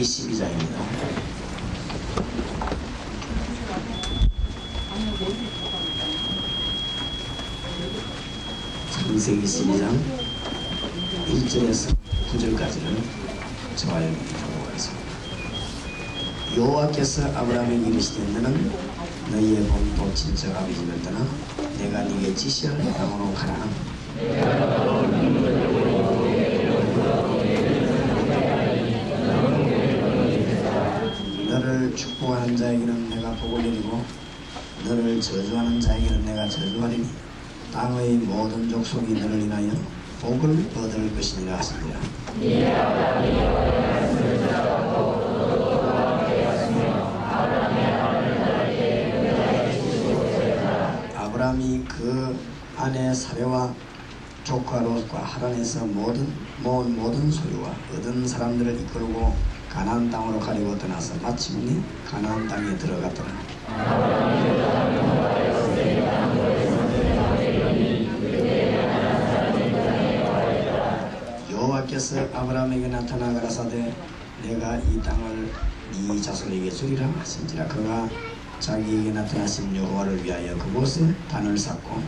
12장입니다. 창세기 12장 1절에서 9절까지를 저와 여러분이 보겠습니다. 여호와께서 아브라함에게 이르시되 너는 너희의 본토 친척 아비 집을 떠나 내가 네게 지시할 땅으로 가라. 너를 축복하는 자에게는 내가 복을 내리고 너를 저주하는 자에게는 내가 저주하리니 땅의 모든 족속이 너를 인하여 복을 얻을 것이니라 하시니라. 아브라함이 그 아내 사레와 조카 롯과 하란에서 모은 모든 소유와 얻은 사람들을 이끌고 가나안 땅으로 가려고 떠나서 마침내 가나안 땅에 들어갔더라. 여호와께서 아브라함에게 나타나 가라사대 내가 이 땅을 네 자손에게 주리라 하신지라. 그가 자기에게 나타나신 여호와를 위하여 그곳에 단을 쌓고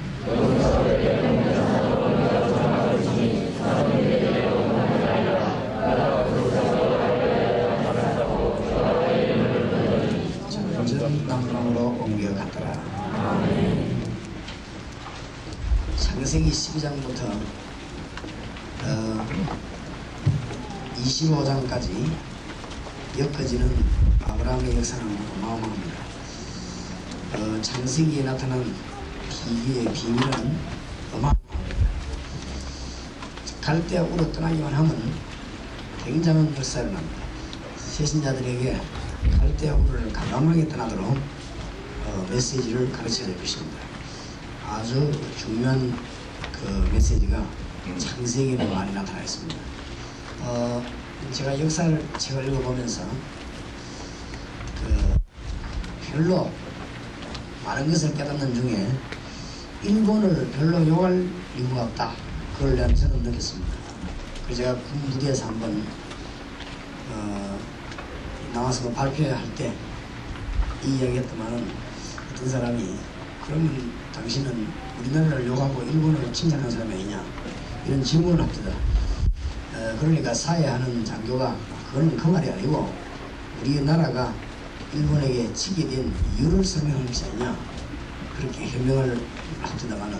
점점 남방으로 옮겨갔더라. 창세기 12장부터 25장까지 엮어지는 아브라함의 역사는 어마어마합니다. 창세기에 나타난 비유의 비밀은 어마어마합니다. 갈대아 우로 떠나기만 하면 굉장한 역사를 합니다. 세신자들에게 갈대아 우를 과감하게 떠나도록 메시지를 가르쳐 줄 것입니다. 아주 중요한 그 메시지가 창세기에 많이 나타나 있습니다. 제가 역사를 책을 읽어보면서 별로 많은 것을 깨닫는 중에 일본을 별로 욕할 이유가 없다. 그걸 저는 느꼈습니다. 그래서 제가 군부대에서 한번 나와서 발표할 때 이 이야기 했더만은 어떤 사람이 그러면 당신은 우리나라를 욕하고 일본을 칭찬하는 사람이 아니냐 이런 질문을 합니다. 그러니까 사회하는 장교가 그건 그 말이 아니고 우리나라가 일본에게 치게 된 이유를 설명하는 것이 아니냐 그렇게 해명을 합니다만은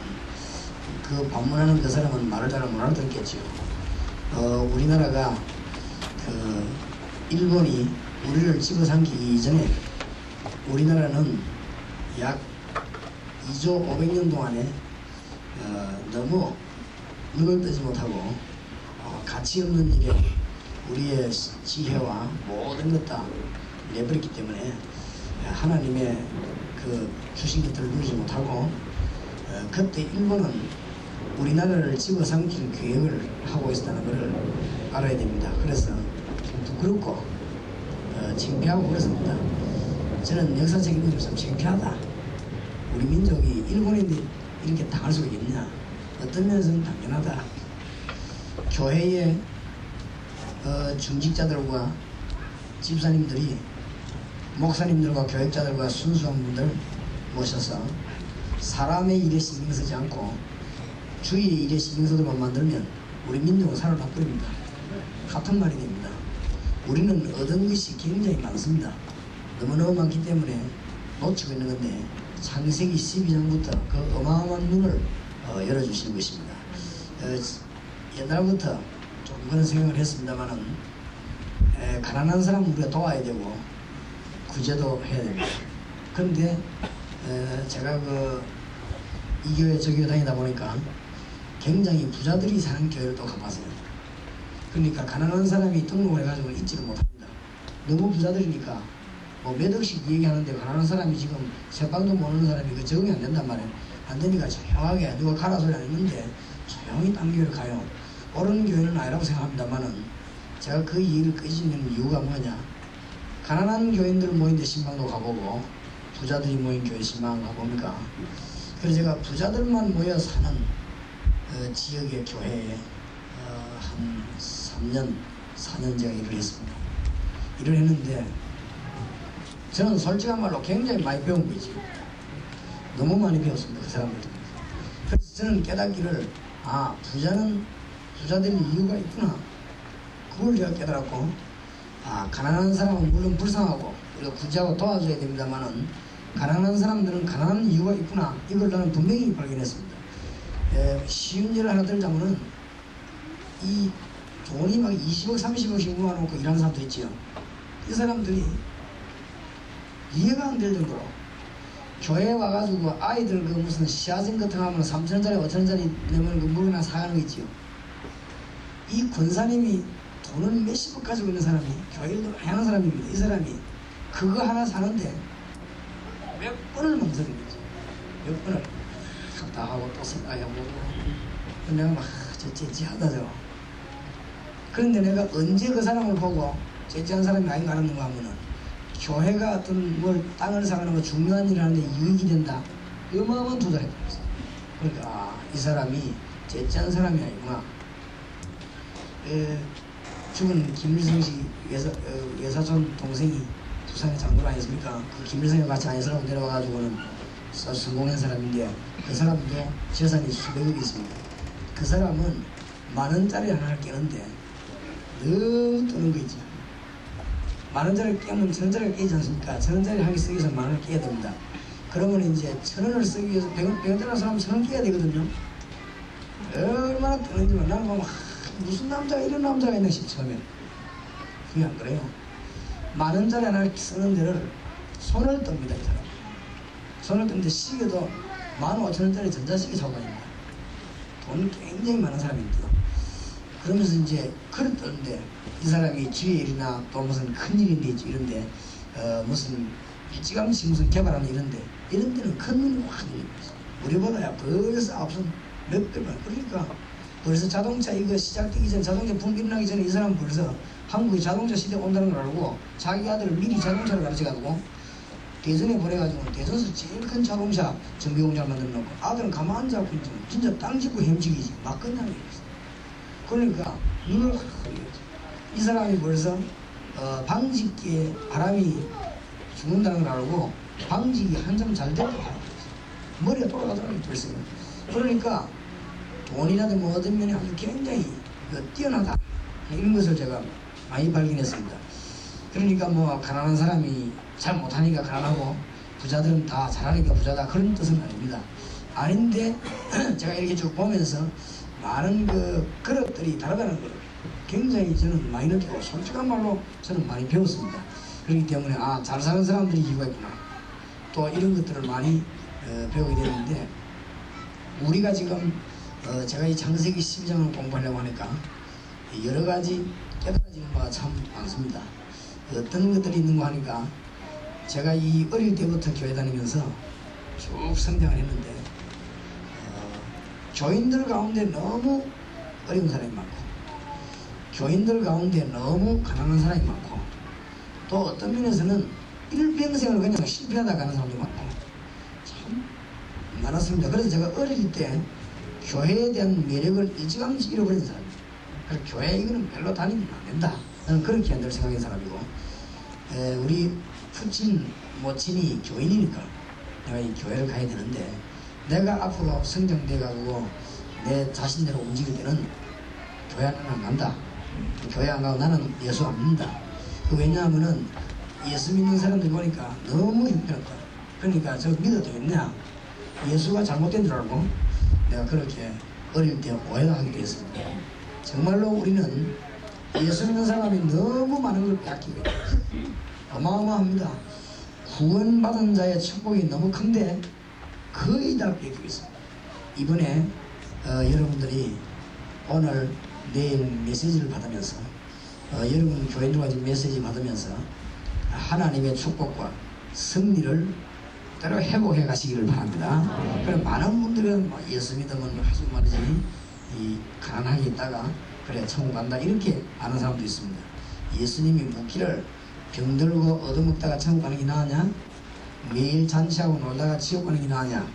그 반문하는 그 사람은 말을 잘 못 알아듣겠지요. 우리나라가 그 일본이 우리를 집어삼키기 이전에 우리나라는 약 2조 500년 동안에 너무 눈을 뜨지 못하고 가치 없는 일에 우리의 지혜와 모든 것 다 내버렸기 때문에 하나님의 그 주신 것들을 누리지 못하고 그때 일본은 우리나라를 집어삼킬 계획을 하고 있었다는 것을 알아야 됩니다. 그래서 좀 부끄럽고 창피하고 그렇습니다. 저는 역사책 읽으면서 참 창피하다. 우리 민족이 일본인데 이렇게 당할 수가 있냐. 어떤 면에서는 당연하다. 교회의 중직자들과 집사님들이 목사님들과 교육자들과 순수한 분들 모셔서 사람의 일에 신경 쓰지 않고 주의 일에 신경 쓰도록 만들면 우리 민족은 살을 바꾸립니다. 같은 말이 됩니다. 우리는 얻은 것이 굉장히 많습니다. 너무너무 많기 때문에 놓치고 있는 건데 창세기 12장부터 그 어마어마한 눈을 열어주시는 것입니다. 옛날부터 좀 그런 생각을 했습니다만은 가난한 사람은 우리가 도와야 되고 구제도 해야 됩니다. 그런데 제가 이 교회 저 교회 다니다 보니까 굉장히 부자들이 사는 교회를 또 가봤어요. 그러니까 가난한 사람이 등록을 해가지고 있지를 못합니다. 너무 부자들이니까 뭐 몇 억씩 얘기하는데 가난한 사람이 지금 새빵도 모르는 사람이 그 적응이 안 된단 말이에요. 안 되니까 조용하게 누가 가라 소리 안 했는데 조용히 딴 교회를 가요. 옳은 교회는 아니라고 생각합니다만은 제가 그 얘기를 끄집는 이유가 뭐냐. 가난한 교인들 모인데 신방도 가보고 부자들이 모인 교회 신방 가봅니까? 그래서 제가 부자들만 모여 사는 지역의 교회에 한 3년, 4년 제가 일을 했습니다. 일을 했는데 저는 솔직한 말로 굉장히 많이 배운 거지. 너무 많이 배웠습니다. 그 사람들. 그래서 저는 깨닫기를 부자는 부자들이 이유가 있구나. 그걸 제가 깨달았고 가난한 사람은 물론 불쌍하고 우리가 구제하고 도와줘야 됩니다만은 가난한 사람들은 가난한 이유가 있구나. 이걸 나는 분명히 발견했습니다. 쉬운 예를 하나 들자면은 이 돈이 막 20억 30억씩 모아놓고 일하는 사람들 있지요. 이 사람들이 이해가 안 될 정도로 교회에 와가지고 아이들 그 무슨 시아진 같은 거 하면 3,000원짜리 5,000원짜리 내면 그 물건 하나 사가는 거 있지요. 이 권사님이 돈을 몇십억 가지고 있는 사람이 교회를 많이 하는 사람입니다. 이 사람이 그거 하나 사는데 몇 번을 망설인 거죠. 몇 번을 다 하고 또 생각해보고 내가 막 째째하다죠. 그런데 내가 언제 그 사람을 보고 째째한 사람이 아닌가 하는 거 하면은 교회가 어떤 뭘 땅을 사가는 거 중요한 일을 하는데 유익이 된다. 어마어마한 투자를 했어요. 그러니까 이 사람이 째째한 사람이 아니구나. 죽은 김일성 씨 외사촌 동생이 부산의 장군 아니었습니까? 그 김일성이 같이 안에서라고 내려와가지고는 성공한 사람인데 그 사람도 재산이 수백억이 있습니다. 그 사람은 10,000원짜리 하나를 깨는데 너무 뜨는 거 있죠. 10,000원짜리 깨면 1,000원짜리가 깨지 않습니까? 1,000원짜리 하기 쓰기 위해서 10,000원을 깨야 됩니다. 그러면 이제 1,000원을 쓰기 위해서 100원짜리 사람 1,000원 깨야 되거든요. 얼마나 뜨는지만 나는 보면 무슨 남자가 이런 남자가 있나 싶어 처음에. 그게 안 그래요. 10,000원짜리 하나를 쓰는 데를 손을 떱니다. 이 사람. 손을 떴는데 시계도 15,000원짜리 전자시계 사고 다닙니다. 돈 굉장히 많은 사람입니다. 그러면서 이제 그릇 뜨는데 이 사람이 주의 일이나 또 무슨 큰 일인데 이런데 무슨 일찌감치 무슨 개발하는 이런 데는 큰 눈이 확 열립니다. 우리보다야 벌써 앞선 몇 배만. 그러니까 벌써 자동차 이거 시작되기 전에 자동차 붐 일어나기 전에 이 사람은 벌써 한국이 자동차 시대가 온다는 걸 알고 자기 아들을 미리 자동차를 가르쳐가지고 대전에 보내가지고 대전에서 제일 큰 자동차 정비공장을 만들어 놓고 아들은 가만 앉아갖고 진짜 땅 짚고 햄지기지 막 끝나는 거였어. 그러니까 눈을 확 흘리겠지. 이 사람이 벌써 방직기에 바람이 죽는다는 걸 알고 방직이 한참 잘 됐다고 하는 거지. 머리가 돌아가더라고요. 벌써. 그러니까 돈이라든 뭐 어떤 면이 아주 굉장히 뛰어나다 이런 것을 제가 많이 발견했습니다. 그러니까 뭐 가난한 사람이 잘 못하니까 가난하고 부자들은 다 잘하니까 부자다 그런 뜻은 아닙니다. 아닌데 제가 이렇게 쭉 보면서 많은 그 그릇들이 다르다는 걸 굉장히 저는 많이 느끼고 솔직한 말로 저는 많이 배웠습니다. 그렇기 때문에 잘 사는 사람들이 이유가 있구나. 또 이런 것들을 많이 배우게 되는데 우리가 지금 제가 이 창세기 12장을 공부하려고 하니까 여러 가지 깨달아지는 바가 참 많습니다. 어떤 것들이 있는 거 하니까 제가 이 어릴 때부터 교회 다니면서 쭉 성장을 했는데 교인들 가운데 너무 어려운 사람이 많고 교인들 가운데 너무 가난한 사람이 많고 또 어떤 면에서는 일평생을 그냥 실패하다 가는 사람도 많고 참 많았습니다. 그래서 제가 어릴 때 교회에 대한 매력을 일찌감치 잃어버린 사람이에요. 그래서 교회 이거는 별로 다니면 안 된다. 저는 그렇게 늘 생각한 사람이고 우리父亲, 모친이 교인이니까 내가 이 교회를 가야 되는데 내가 앞으로 성장돼가지고 내 자신대로 움직일 때는 교회 안 간다. 교회 안 가고 나는 예수 안 믿는다. 왜냐하면은 예수 믿는 사람들 보니까 너무 힘들었다. 그러니까 저 믿어도 되겠냐. 예수가 잘못된 줄 알고 내가 그렇게 어릴 때 오해를 하기도 했습니다. 정말로 우리는 예수 믿는 사람이 너무 많은 걸 빼앗기고 있어요. 어마어마합니다. 구원받은 자의 축복이 너무 큰데 거의 다 뺏기고 있습니다. 이번에 여러분들이 오늘 내일 메시지를 받으면서 여러분 교인들과 메시지 받으면서 하나님의 축복과 승리를 때로 회복해 가시기를 바랍니다. 그래 많은 분들은 예수 믿으면 아주 말이지 이 가난하게 있다가 그래 천국 간다 이렇게 아는 사람도 있습니다. 예수님이 묻기를 병들고 얻어먹다가 천국 가는 게 나으냐 매일 잔치하고 놀다가 지옥 가는 게 나으냐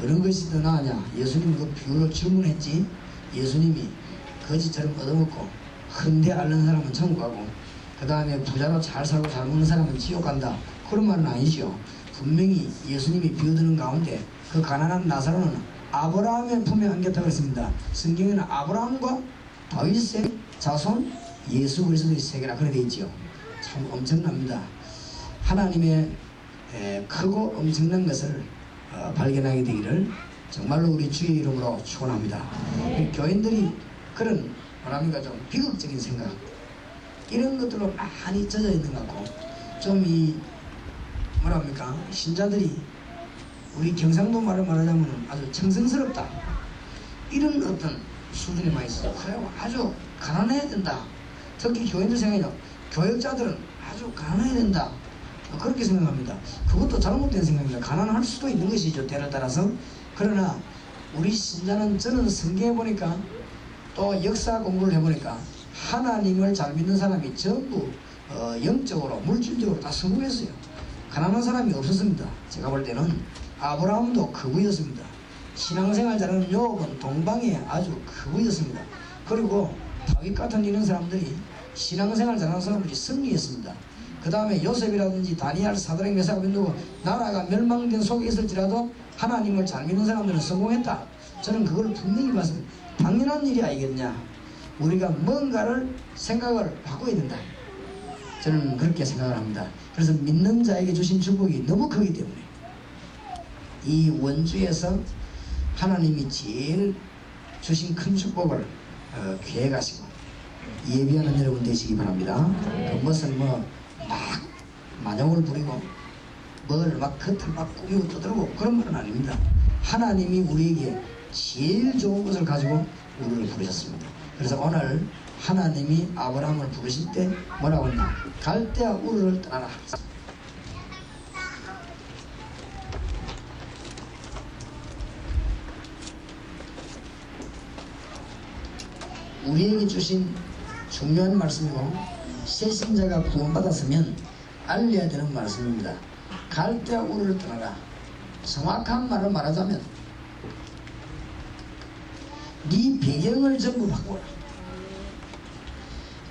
어느 것이 더 나으냐 예수님 그 비유로 질문했지. 예수님이 거지처럼 얻어먹고 흔대 앓는 사람은 천국 가고 그 다음에 부자로 잘 살고 잘 먹는 사람은 지옥 간다. 그런 말은 아니죠. 분명히 예수님이 비워드는 가운데 그 가난한 나사로는 아브라함의 품에 안겼다고 했습니다. 성경에는 아브라함과 다윗의 자손 예수 그리스도의 세계라 그렇게 되어 있죠. 참 엄청납니다. 하나님의 크고 엄청난 것을 발견하게 되기를 정말로 우리 주의 이름으로 축원합니다. 교인들이 그런 뭐랍니까 좀 비극적인 생각 이런 것들로 많이 젖어 있는 것 같고 좀 이 뭐랍니까 신자들이 우리 경상도 말을 말하자면 아주 청성스럽다 이런 어떤 수준이 많이 있어요. 그래요 아주 가난해야 된다. 특히 교인들 생각이요 교역자들은 아주 가난해야 된다 그렇게 생각합니다. 그것도 잘못된 생각입니다. 가난할 수도 있는 것이죠 때를 따라서. 그러나 우리 신자는 저는 성경에 보니까 또 역사 공부를 해보니까 하나님을 잘 믿는 사람이 전부 영적으로 물질적으로 다 성공했어요. 가난한 사람이 없었습니다. 제가 볼 때는 아브라함도 그부였습니다. 신앙생활 잘하는 요업은 동방에 아주 그부였습니다. 그리고 다윗 같은 이런 사람들이 신앙생활 잘하는 사람들이 승리했습니다. 그 다음에 요셉이라든지 다니엘, 사드락, 메삭, 아벤노고 나라가 멸망된 속에 있을지라도 하나님을 잘 믿는 사람들은 성공했다. 저는 그걸 분명히 봤습니다. 당연한 일이 아니겠냐. 우리가 뭔가를 생각을 바꿔야 된다. 저는 그렇게 생각을 합니다. 그래서 믿는 자에게 주신 축복이 너무 크기 때문에 이 원주에서 하나님이 제일 주신 큰 축복을 계획하시고 예비하는 여러분 되시기 바랍니다. 그것은 막 만용을 부리고 뭘 막 겉을 막 꾸미고 떠들고 그런 말은 아닙니다. 하나님이 우리에게 제일 좋은 것을 가지고 우리를 부르셨습니다. 그래서 오늘 하나님이 아브라함을 부르실 때 뭐라고 했나? 갈대아 우르를 떠나라. 우리에게 주신 중요한 말씀이고 새신자가 구원받았으면 알려야 되는 말씀입니다. 갈대아 우르를 떠나라. 정확한 말을 말하자면 네 배경을 전부 바꿔라.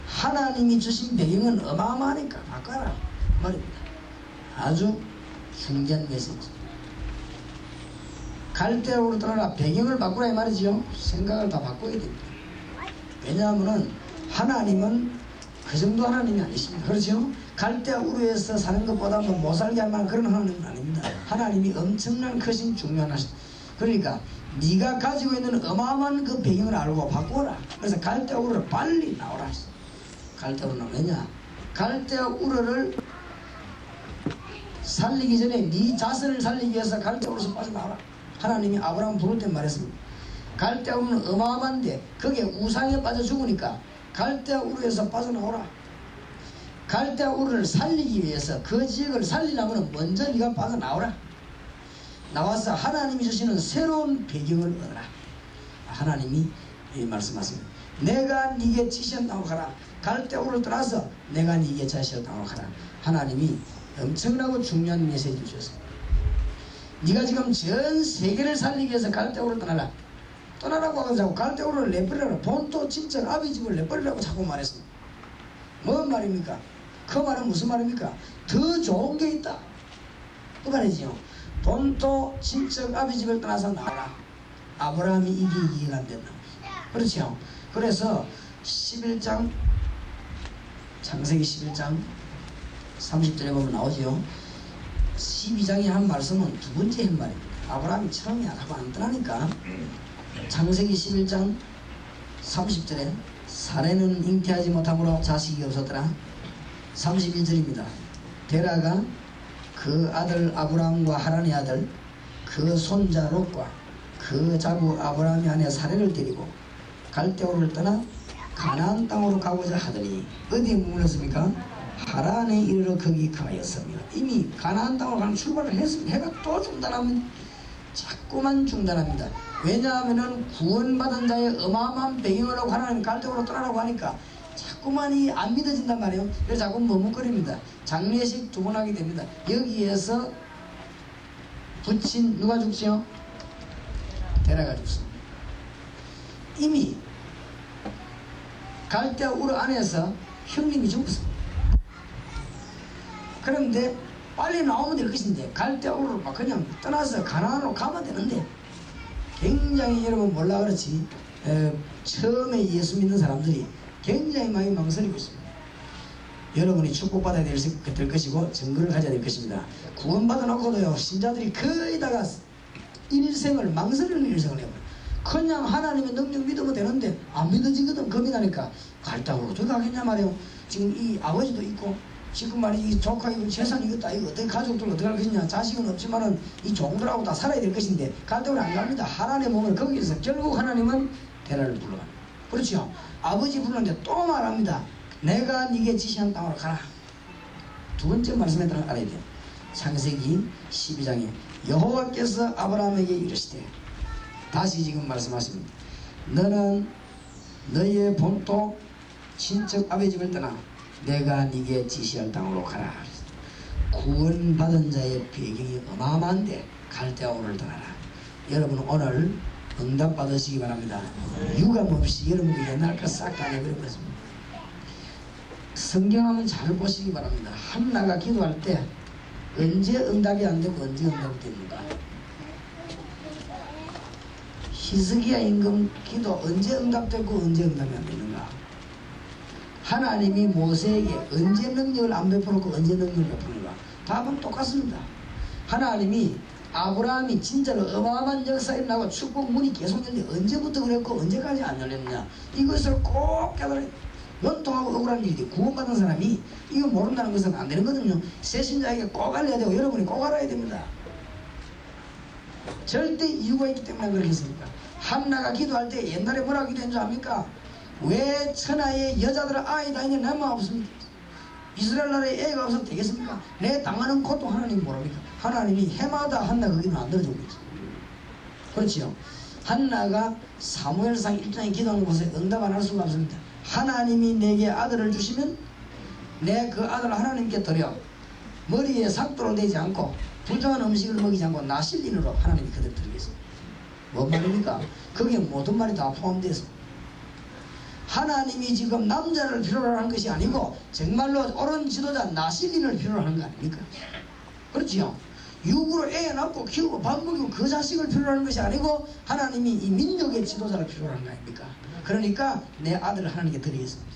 하나님이 주신 배경은 어마어마하니까 바꿔라 말입니다. 아주 중요한 메시지. 갈대아 우르를 떠나라. 배경을 바꾸라 이 말이죠. 생각을 다 바꿔야 됩니다. 왜냐하면 하나님은 그 정도 하나님이 아니십니다. 그렇죠? 갈대아 우르에서 사는 것보다 못 살게 할 만한 그런 하나님은 아닙니다. 하나님이 엄청난 크신 중요한 하신. 그러니까 네가 가지고 있는 어마어마한 그 배경을 알고 바꾸어라. 그래서 갈대아 우르를 빨리 나오라. 갈대아 우르는 왜냐? 갈대아 우르를 살리기 전에 네 자신을 살리기 위해서 갈대아 우르에서 빠져나와라. 하나님이 아브라함 부를 때 말했습니다. 갈대아 우르는 어마어마한데 거기에 우상에 빠져 죽으니까 갈대아 우르에서 빠져나오라. 갈대아 우르를 살리기 위해서 그 지역을 살리려면 먼저 네가 빠져나오라. 나와서 하나님이 주시는 새로운 배경을 얻어라. 하나님이 말씀하십니다. 내가 네게 지시한다고 하라. 갈대아 우르를 떠나서 내가 네게 지시한다고 하라. 하나님이 엄청나고 중요한 메시지를 주셨습니다. 네가 지금 전 세계를 살리기 위해서 갈대아 우르를 떠나라. 떠나라고 하고 자꾸 갈대아 우르를 내버리라고 본토 친척 아비집을 내버리라고 자꾸 말했습니다. 뭔 말입니까? 그 말은 무슨 말입니까? 더 좋은 게 있다 그 말이지요. 본토 친척 아비집을 떠나서 나와라. 아브라함이 이게 이해가 안 된다. 그렇죠? 그래서 11장 창세기 11장 30절에 보면 나오죠. 12장에 한 말씀은 두 번째 한 말입니다. 아브라함이 처음에 하고 안 떠나니까 창세기 11장 30절에 사례는 잉태하지 못함으로 자식이 없었더라. 31절입니다. 데라가 그 아들 아브라함과 하란의 아들 그 손자 롯과 그 자부 아브라함의 아내 사례를 데리고 갈대아 우르를 떠나 가나안 땅으로 가고자 하더니 어디에 머물렀습니까? 하란에 이르러 거기 가였습니다. 이미 가나안 땅으로 가는 출발을 했습니다. 해가 또 중단합니다. 자꾸만 중단합니다. 왜냐하면 구원받은 자의 어마어마한 배경을 하고 하나님 갈대아 우르로 떠나라고 하니까 자꾸만이 안 믿어진단 말이에요. 그래서 자꾸 머뭇거립니다. 장례식 두 번 하게 됩니다. 여기에서 붙인 누가 죽지요? 데라가 죽습니다. 이미 갈대아 우르 안에서 형님이 죽었습니다. 그런데 빨리 나오면 될 것인데 갈대오로 막 그냥 떠나서 가나안으로 가면 되는데 굉장히 여러분 몰라 그렇지 처음에 예수 믿는 사람들이 굉장히 많이 망설이고 있습니다. 여러분이 축복받아야 될 것이고 증거를 가져야 될 것입니다. 구원받아 놓고도요 신자들이 거의 다가 일생을 망설이는 일생을 해요. 그냥 하나님의 능력 믿으면 되는데 안 믿어지거든. 겁이 나니까 갈대오로 어떻게 가겠냐 말이에요. 지금 이 아버지도 있고 지금 말이지 이 조카 이거 재산이 이것도 이거 어떻게 가족들 어떻게 할 것이냐. 자식은 없지만은 이 종들하고 다 살아야 될 것인데 갈대오로 안 갑니다. 하나님의 몸을 거기서 결국 하나님은 베라를 불러갑니다. 그렇죠. 아버지 부르는데 또 말합니다. 내가 네게 지시한 땅으로 가라. 두 번째 말씀에 따라 알아야 돼요. 창세기 12장에 여호와께서 아브라함에게 이르시되 다시 지금 말씀하십니다. 너는 너의 본토 친척 아버지 집을 떠나 내가 네게 지시할 땅으로 가라. 구원받은 자의 배경이 어마어마한데 갈대아우를 떠나라. 여러분 오늘 응답 받으시기 바랍니다. 유감없이 여러분이 옛날 거 싹 다 내버려버렸습니다. 성경하면 잘 보시기 바랍니다. 한나가 기도할 때 언제 응답이 안 되고 언제 응답이 됩니까? 히스기야 임금 기도 언제 응답되고 언제 응답이 안 되는가? 하나님이 모세에게 언제 능력을 안 베풀었고 언제 능력을 베푸는가? 답은 똑같습니다. 하나님이 아브라함이 진짜로 어마어마한 역사에 나고 축복 문이 계속 열려 언제부터 그랬고 언제까지 안 열렸냐? 이것을 꼭 깨달아야 돼. 원통하고 억울한 일이 구원받은 사람이 이거 모른다는 것은 안 되는 거거든요. 새신자에게 꼭 알려야 되고 여러분이 꼭 알아야 됩니다. 절대 이유가 있기 때문에 그러겠습니까? 한나가 기도할 때 옛날에 뭐라고 기도한 줄 압니까? 왜 천하의 여자들은 아이 다니는 나만 없습니까? 이스라엘 나라에 애가 없어도 되겠습니까? 내 당하는 고통 하나님 모릅니까? 하나님이 해마다 한나가 기도를 안 들어주고 있죠. 그렇지요? 한나가 사무엘상 1장에 기도하는 곳에 응답 안 할 수가 없습니다. 하나님이 내게 아들을 주시면 내 그 아들을 하나님께 드려 머리에 삭도를 내지 않고 부정한 음식을 먹이지 않고 나실린으로 하나님이 그대로 드리겠습니다. 뭔 말입니까? 거기에 모든 말이 다 포함돼서 하나님이 지금 남자를 필요로 하는 것이 아니고 정말로 옳은 지도자 나실린을 필요로 하는 거 아닙니까? 그렇지요? 육으로 애 낳고 키우고 밥 먹이고 그 자식을 필요로 하는 것이 아니고 하나님이 이 민족의 지도자를 필요로 하는 거 아닙니까? 그러니까 내 아들을 하나님께 드리겠습니다.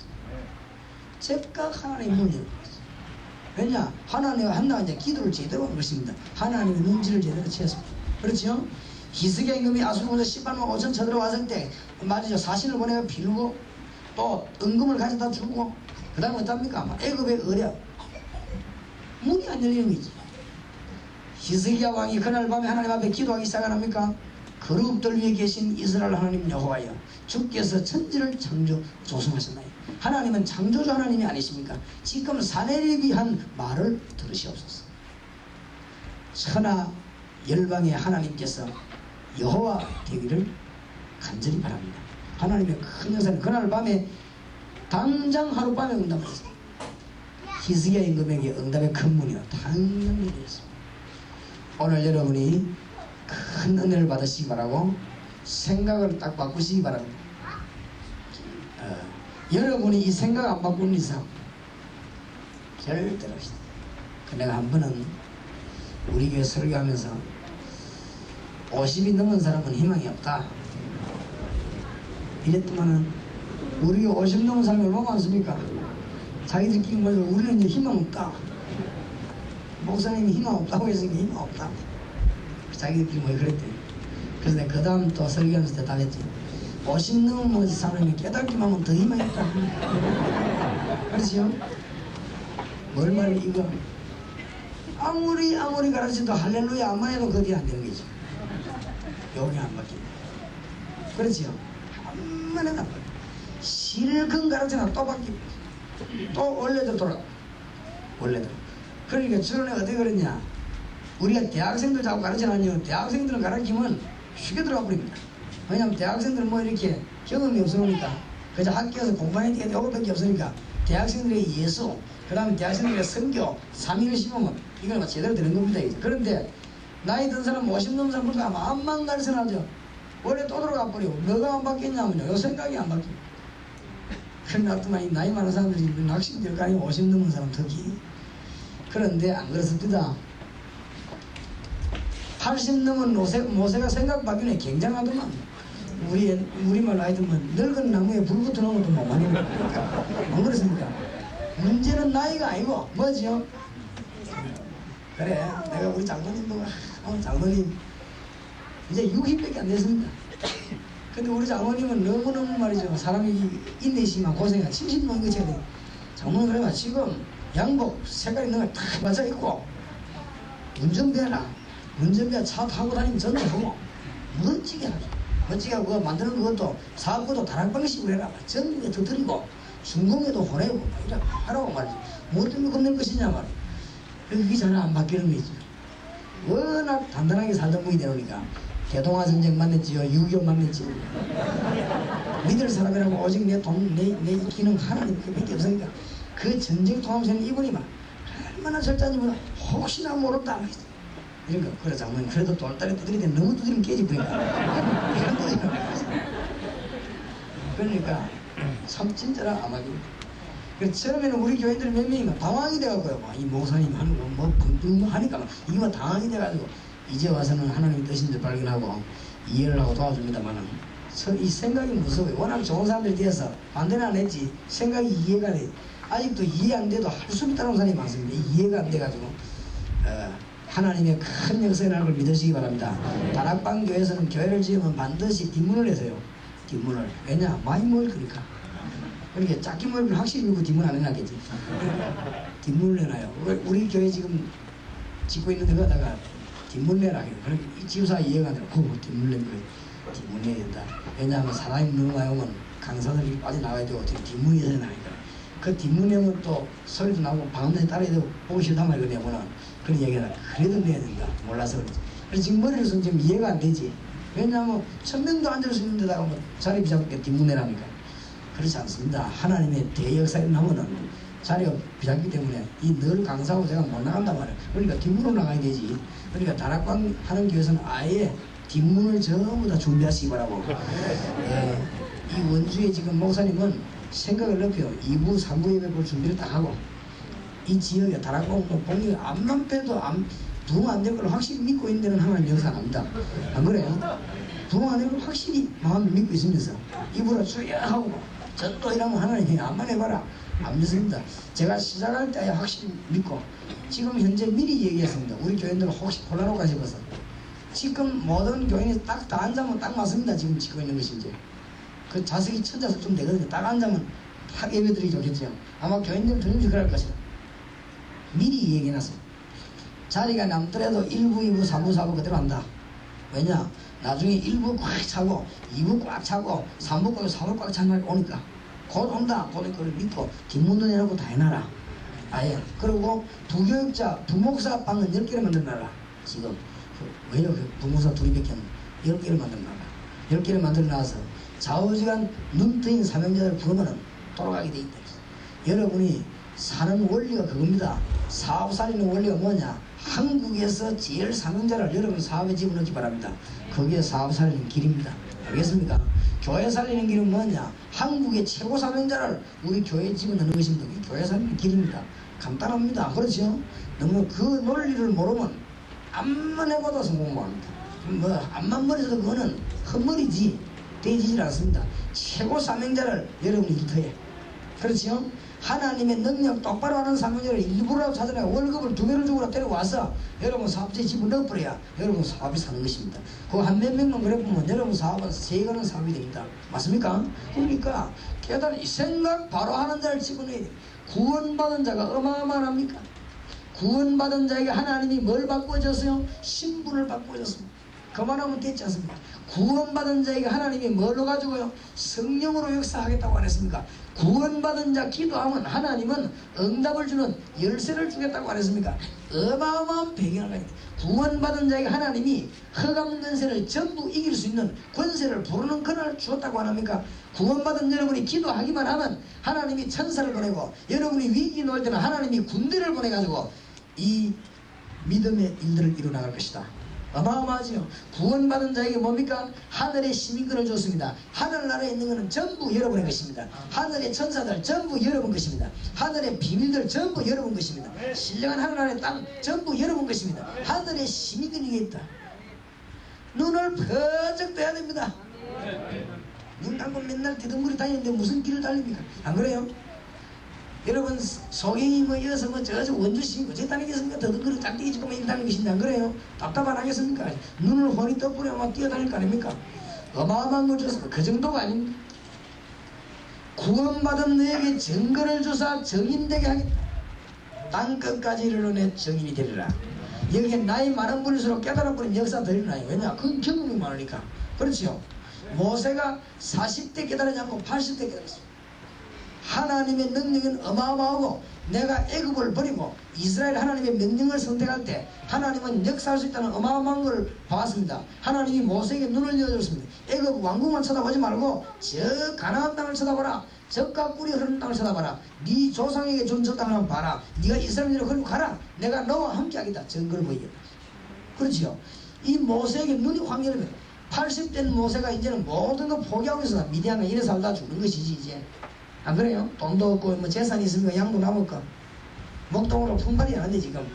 즉각 하나님의 문을 열는 거죠. 왜냐? 하나님과 한나가 이제 기도를 제대로 한 것입니다. 하나님의 눈치를 제대로 채웠습니다. 그렇죠? 히스기야 임금이 아수르에서 18만 5천 쳐들어왔을 때 말이죠. 사신을 보내고 빌고 또 은금을 가져다 주고 그 다음에 어떡합니까? 애굽의 어려 문이 안 열리는 거지. 히스기야 왕이 그날 밤에 하나님 앞에 기도하기 시작합니까? 거룩들 위에 계신 이스라엘 하나님 여호와여 주께서 천지를 창조 조성하셨나요? 하나님은 창조주 하나님이 아니십니까? 지금 사내립이 한 말을 들으시옵소서. 천하 열방의 하나님께서 여호와 되기를 간절히 바랍니다. 하나님의 큰 역사는 그날 밤에 당장 하룻밤에 응답했습니다. 히스기야 임금에게 응답의 큰 문이요 당장 열렸습니다. 오늘 여러분이 큰 은혜를 받으시기 바라고 생각을 딱 바꾸시기 바랍니다. 여러분이 이 생각 안 바꾸는 이상 절대로 내가 한 번은 우리 교회 설교하면서 50이 넘은 사람은 희망이 없다 이랬더만은 우리 50 넘은 사람이 얼마나 많습니까? 자기들끼리 말해서 우리는 이제 희망 없다. 목사님이 희망 없다고 했으니까 희망 없다. 자기들끼리 뭐 그랬대. 그래서 내가 그 다음 또 설교하면서 대답했지. 50 넘은 사람이 깨닫기만 하면 더 희망이 있다. 그렇지요? 뭘 말해 이거 아무리 가르쳐도 할렐루야 안만 해도 그게 안 되는 거지. 여기 안 바뀌네. 그렇지요? 한만 해도 안 바뀌네. 실컷 가르쳐도 또 바뀌고 또 원래대로 돌아가. 원래대로. 그러니까 주론에 어떻게 그랬냐? 우리가 대학생들 자꾸 가르쳐놨냐? 대학생들은 가르치면 쉽게 들어가 버립니다. 왜냐하면 대학생들은 뭐 이렇게 경험이 없으니까 그저 학교에서 공부해야 되겠다 이거밖에 없으니까 대학생들의 예수 그 다음에 대학생들의 선교 3일을 씹으면 이건 제대로 되는 겁니다. 이제. 그런데 나이 든 사람 50 넘은 사람들도 아마 암만 가르쳐놔죠. 원래 또 들어가 버리고 뭐가 안 바뀌었냐면요. 요 생각이 안 바뀌고 그러나 나이 많은 사람들이 낙심될 거 아니고 50 넘은 사람 특히 그런데 안 그렇습니다. 80 넘은 모세가 생각밖에 굉장하더만. 우리말로 하여튼 늙은 나무에 불 붙어놓은 것도 못 만들고. 안 그렇습니까? 문제는 나이가 아니고 뭐지요? 그래, 내가 우리 장모님 보고 장모님 이제 60밖에 안 됐습니다. 근데 우리 장모님은 너무너무 말이죠. 사람이 인내심만 고생한 70 넘은 거 쳐야 돼. 장모님 그래봐. 지금 양복 색깔이 너무 딱 맞아 있고 운전배라. 운전배 차 타고 다니면 전부 보고 멋지게 하죠. 멋지게 하고 그거 만드는 그것도 사업도 다락방식으로 해라. 전부에 터뜨리고 순공에도 보내고 이렇게 하라고 말이죠. 뭐 때문에 겁낼 것이냐 말이죠. 그게 잘 안 바뀌는 거지. 워낙 단단하게 살던 분이 되니까 대동아 전쟁 만났지요. 6.25 만났지요. 믿을 사람이라고 오직 내 돈, 내 기능 하나님 그밖에 없으니까 그 전쟁 통합세는 이분이 얼마나 절단지 보다 혹시나 모른다. 이런 거. 그래 장모님 그래도 돌다리 두드리는데 너무 두드리면 깨지버리니까. 그러니까 참 친절한 아마도. 처음에는 우리 교인들 몇 명이 당황이 돼갖고요. 이 목사님 하는 거 뭐 분명 하니까 이거 당황이 돼가지고 이제 와서는 하나님의 뜻인지 발견하고 이해를 하고 도와줍니다만은 이 생각이 무서워요. 워낙 좋은 사람들이 되어서 반대는 안 했지 생각이 이해가 돼. 아직도 이해 안 돼도 할 수 있다는 사람이 많습니다. 이해가 안 돼가지고 하나님의 큰 역사에 나는 걸 믿으시기 바랍니다. 다락방 교회에서는 교회를 지으면 반드시 뒷문을 내세요. 뒷문을. 왜냐? 많이 모일 거니까. 그러니까 작게 모이면 확실히 밀고 뒷문 안 해놨겠지. 뒷문을 내놔요. 우리 교회 지금 짓고 있는 데가다가 뒷문 내라. 그러니까 이 지우사 이해가 안 되고 뒷문 내는 거예요. 뒷문 내야 된다. 왜냐하면 사람이 너무 많이 오면 강사들이 빠져나가야 되고 뒷문이 있어야 나니까. 그 뒷문 내면 또 소리도 나고 방음에 따라야 되고 보기 싫단 말이야. 내보는 그런 얘기는 그래도 내야 된다. 몰라서 그렇지. 그래서 지금 머리로서는 좀 이해가 안 되지. 왜냐하면 1000명도 앉을 수 있는 데다가 뭐 자리 비잡게 뒷문 내라니까. 그렇지 않습니다. 하나님의 대역사에 나면은 자리가 비잡기 때문에 이 늘 강사하고 제가 못 나간단 말이에요. 그러니까 뒷문으로 나가야 되지. 그러니까 다락방 하는 교회에서는 아예 뒷문을 전부 다 준비하시기 바라고. 이 원주에 지금 목사님은 생각을 넓혀요. 2부, 3부 예배 볼 준비를 딱 하고 이 지역에 다락방 공이 앞만 빼도 부흥 안 될 걸 확실히 믿고 있는 데는 하나님 역사 안 합니다. 안 그래요? 부흥 안 될 걸 확실히 마음을 믿고 있으면서 입으로 주여 하고 전도 이라면 하나님이 암만 해봐라. 안 믿습니다. 제가 시작할 때 확실히 믿고 지금 현재 미리 얘기했습니다. 우리 교인들 혹시 곤란할까 싶어서 지금 모든 교인이 딱 다 앉으면 딱 맞습니다. 지금 짓고 있는 것이 이제 그 자석이 천자석 좀 되거든요. 딱 앉으면 딱 예배드리기 좋겠죠. 아마 교인들 조금씩 그럴 것이라 미리 얘기해놨어요. 자리가 남더라도 1부, 2부, 3부, 4부 그대로 한다. 왜냐? 나중에 1부 꽉 차고 2부 꽉 차고 3부 꽉 4부 꽉 찬 날 오니까 곧 온다. 곧 그걸 믿고 뒷문도 내놓고 다 해놔라. 아예. 그리고 부교육자, 부목사 방은 10개를 만들어놔라. 지금 왜요? 부목사 둘이밖에 안 10개를 만들어놔라. 10개를 만들어놔서 좌우지간 눈 뜨인 사명자를 부르면 돌아가게 돼 있다. 여러분이 사는 원리가 그겁니다. 사업 살리는 원리가 뭐냐? 한국에서 제일 사명자를 여러분 사업에 집어넣기 바랍니다. 그게 사업 살리는 길입니다. 알겠습니까? 교회 살리는 길은 뭐냐? 한국의 최고 사명자를 우리 교회에 집어넣는 것입니다. 그게 교회 살리는 길입니다. 간단합니다. 그렇죠? 너무 그 논리를 모르면 암만 해봐도 성공 못합니다. 뭐 암만 머리서도 그거는 헛머리지 되지질 않습니다. 최고 사명자를 여러분이 일터에 그렇죠? 하나님의 능력 똑바로 하는 사명자를 일부러 찾아내 월급을 2배를 주고 데려와서 여러분 사업체에 집어넣어버려야 여러분 사업이 사는 것입니다. 그 한 몇 명만 그래 보면 여러분 사업은 세가는 사업이 됩니다. 맞습니까? 그러니까 깨달은 이 생각 바로 하는 자를 집어넣어야 돼. 구원받은 자가 어마어마합니까? 구원받은 자에게 하나님이 뭘 바꿔줬어요? 신분을 바꿔줬습니다. 그만하면 됐지 않습니까? 구원받은 자에게 하나님이 뭘로 가지고요? 성령으로 역사하겠다고 안 했습니까? 구원받은 자 기도하면 하나님은 응답을 주는 열쇠를 주겠다고 안 했습니까? 어마어마한 배경을 가지고 구원받은 자에게 하나님이 흑암 권세를 전부 이길 수 있는 권세를 부르는 권한을 주었다고 안 합니까? 구원받은 여러분이 기도하기만 하면 하나님이 천사를 보내고 여러분이 위기 놓을 때는 하나님이 군대를 보내가지고 이 믿음의 일들을 이루어나갈 것이다. 어마어마하지요. 구원받은 자에게 뭡니까? 하늘의 시민권을 줬습니다. 하늘나라에 있는 것은 전부 여러분의 것입니다. 하늘의 천사들 전부 여러분 것입니다. 하늘의 비밀들 전부 여러분 것입니다. 신령한 하늘나라의 땅 전부 여러분 것입니다. 하늘의 시민권이 있다. 눈을 퍼쩍 떠야 됩니다. 눈 감고 맨날 뒤둥거리 다니는데 무슨 길을 달립니까? 안 그래요? 여러분 소경이 뭐 이어서 뭐 저저 원주시 뭐 저 다니겠습니까? 더듬거리 짝대기 짓고 뭐 다니는 것인데 안 그래요? 답답 안 하겠습니까? 눈을 허리 떠뿌려 막 뛰어다닐 거 아닙니까? 어마어마한 걸 줘서 그 정도가 아닙니다. 구원받은 너에게 증거를 주사 정인되게 하겠다. 땅끝까지 이르러내 정인이 되리라. 여기에 나이 많은 분일수록 깨달은 분이 역사 더 일어나요. 왜냐? 그 경험이 많으니까. 그렇지요. 모세가 40대 깨달지 않고 80대 깨달았습니다. 하나님의 능력은 어마어마하고 내가 애굽을 버리고 이스라엘 하나님의 명령을 선택할 때 하나님은 역사할 수 있다는 어마어마한 걸 봤습니다. 하나님이 모세에게 눈을 열어줬습니다. 애굽 왕궁만 쳐다보지 말고 저 가나안 땅을 쳐다봐라. 젖과 꿀이 흐르는 땅을 쳐다봐라. 네 조상에게 준 저 땅을 한번 봐라. 네가 이스라엘을 걸고 가라. 내가 너와 함께하겠다. 증거를 보이겠다. 그렇지요. 이 모세에게 눈이 확 열립니다. 80된 모세가 이제는 모든 거 포기하고 있어. 미디안에 이래 살다 죽는 것이지 이제. 안 그래요? 돈도 없고 뭐 재산이 있으면 양도 남을까? 목동으로 품발이 안 돼 지금.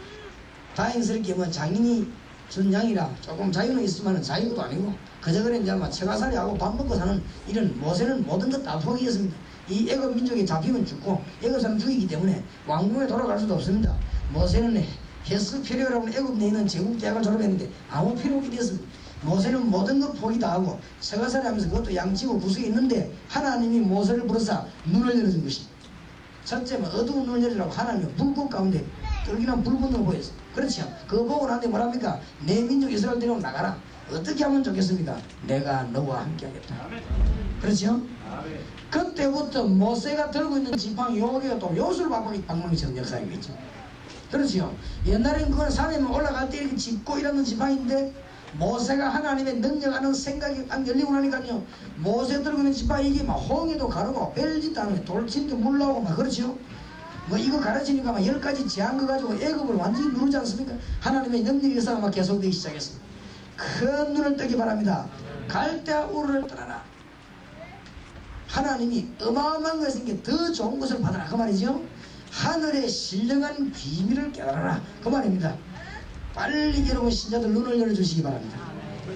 다행스럽게 뭐 장인이 준 양이라 조금 자유는 있으면 자유도 아니고 그저 그래 이제 막 처가살이 하고 밥 먹고 사는 이런 모세는 모든 것 다 포기했습니다. 이 애굽 민족이 잡히면 죽고 애굽 사람 죽이기 때문에 왕궁에 돌아갈 수도 없습니다. 모세는 헬스 필요라고 애굽 내 있는 제국대학을 졸업했는데 아무 필요 없게 됐습니다. 모세는 모든 것 포기 다 하고 처가살이 하면서 그것도 양치고 구석에 있는데 하나님이 모세를 부르사 눈을 열어준 것입니다. 첫째는 어두운 눈을 열으라고 하나님은 불꽃 가운데 떨기난 붉은 눈을 보였어요. 그렇죠. 그거 보고 나한테 뭐랍니까? 내 민족 이스라엘 데리고 나가라. 어떻게 하면 좋겠습니까? 내가 너와 함께 하겠다. 그렇죠? 그때부터 모세가 들고 있는 지팡이 요기가 또 요술 방망이처럼 역사이겠죠. 그렇죠. 옛날엔 그건 산에 올라갈 때 이렇게 짚고 이러는 지팡이인데 모세가 하나님의 능력하는 생각이 딱 열리고 나니까요. 모세 들고 있는 지팡이 이게 막 홍해도 가르고 벨짓도 하는 돌진도 물 나오고 막 그렇죠. 뭐 이거 가르치니까 막 10가지 제한 거 가지고 애굽을 완전히 누르지 않습니까? 하나님의 능력의 역사가 막 계속되기 시작했습니다. 큰 눈을 뜨기 바랍니다. 갈대아 우르를 떠나라. 하나님이 어마어마한 것인 게 더 좋은 것을 받아라 그 말이죠. 하늘의 신령한 비밀을 깨달아라 그 말입니다. 빨리 여러분 신자들 눈을 열어주시기 바랍니다.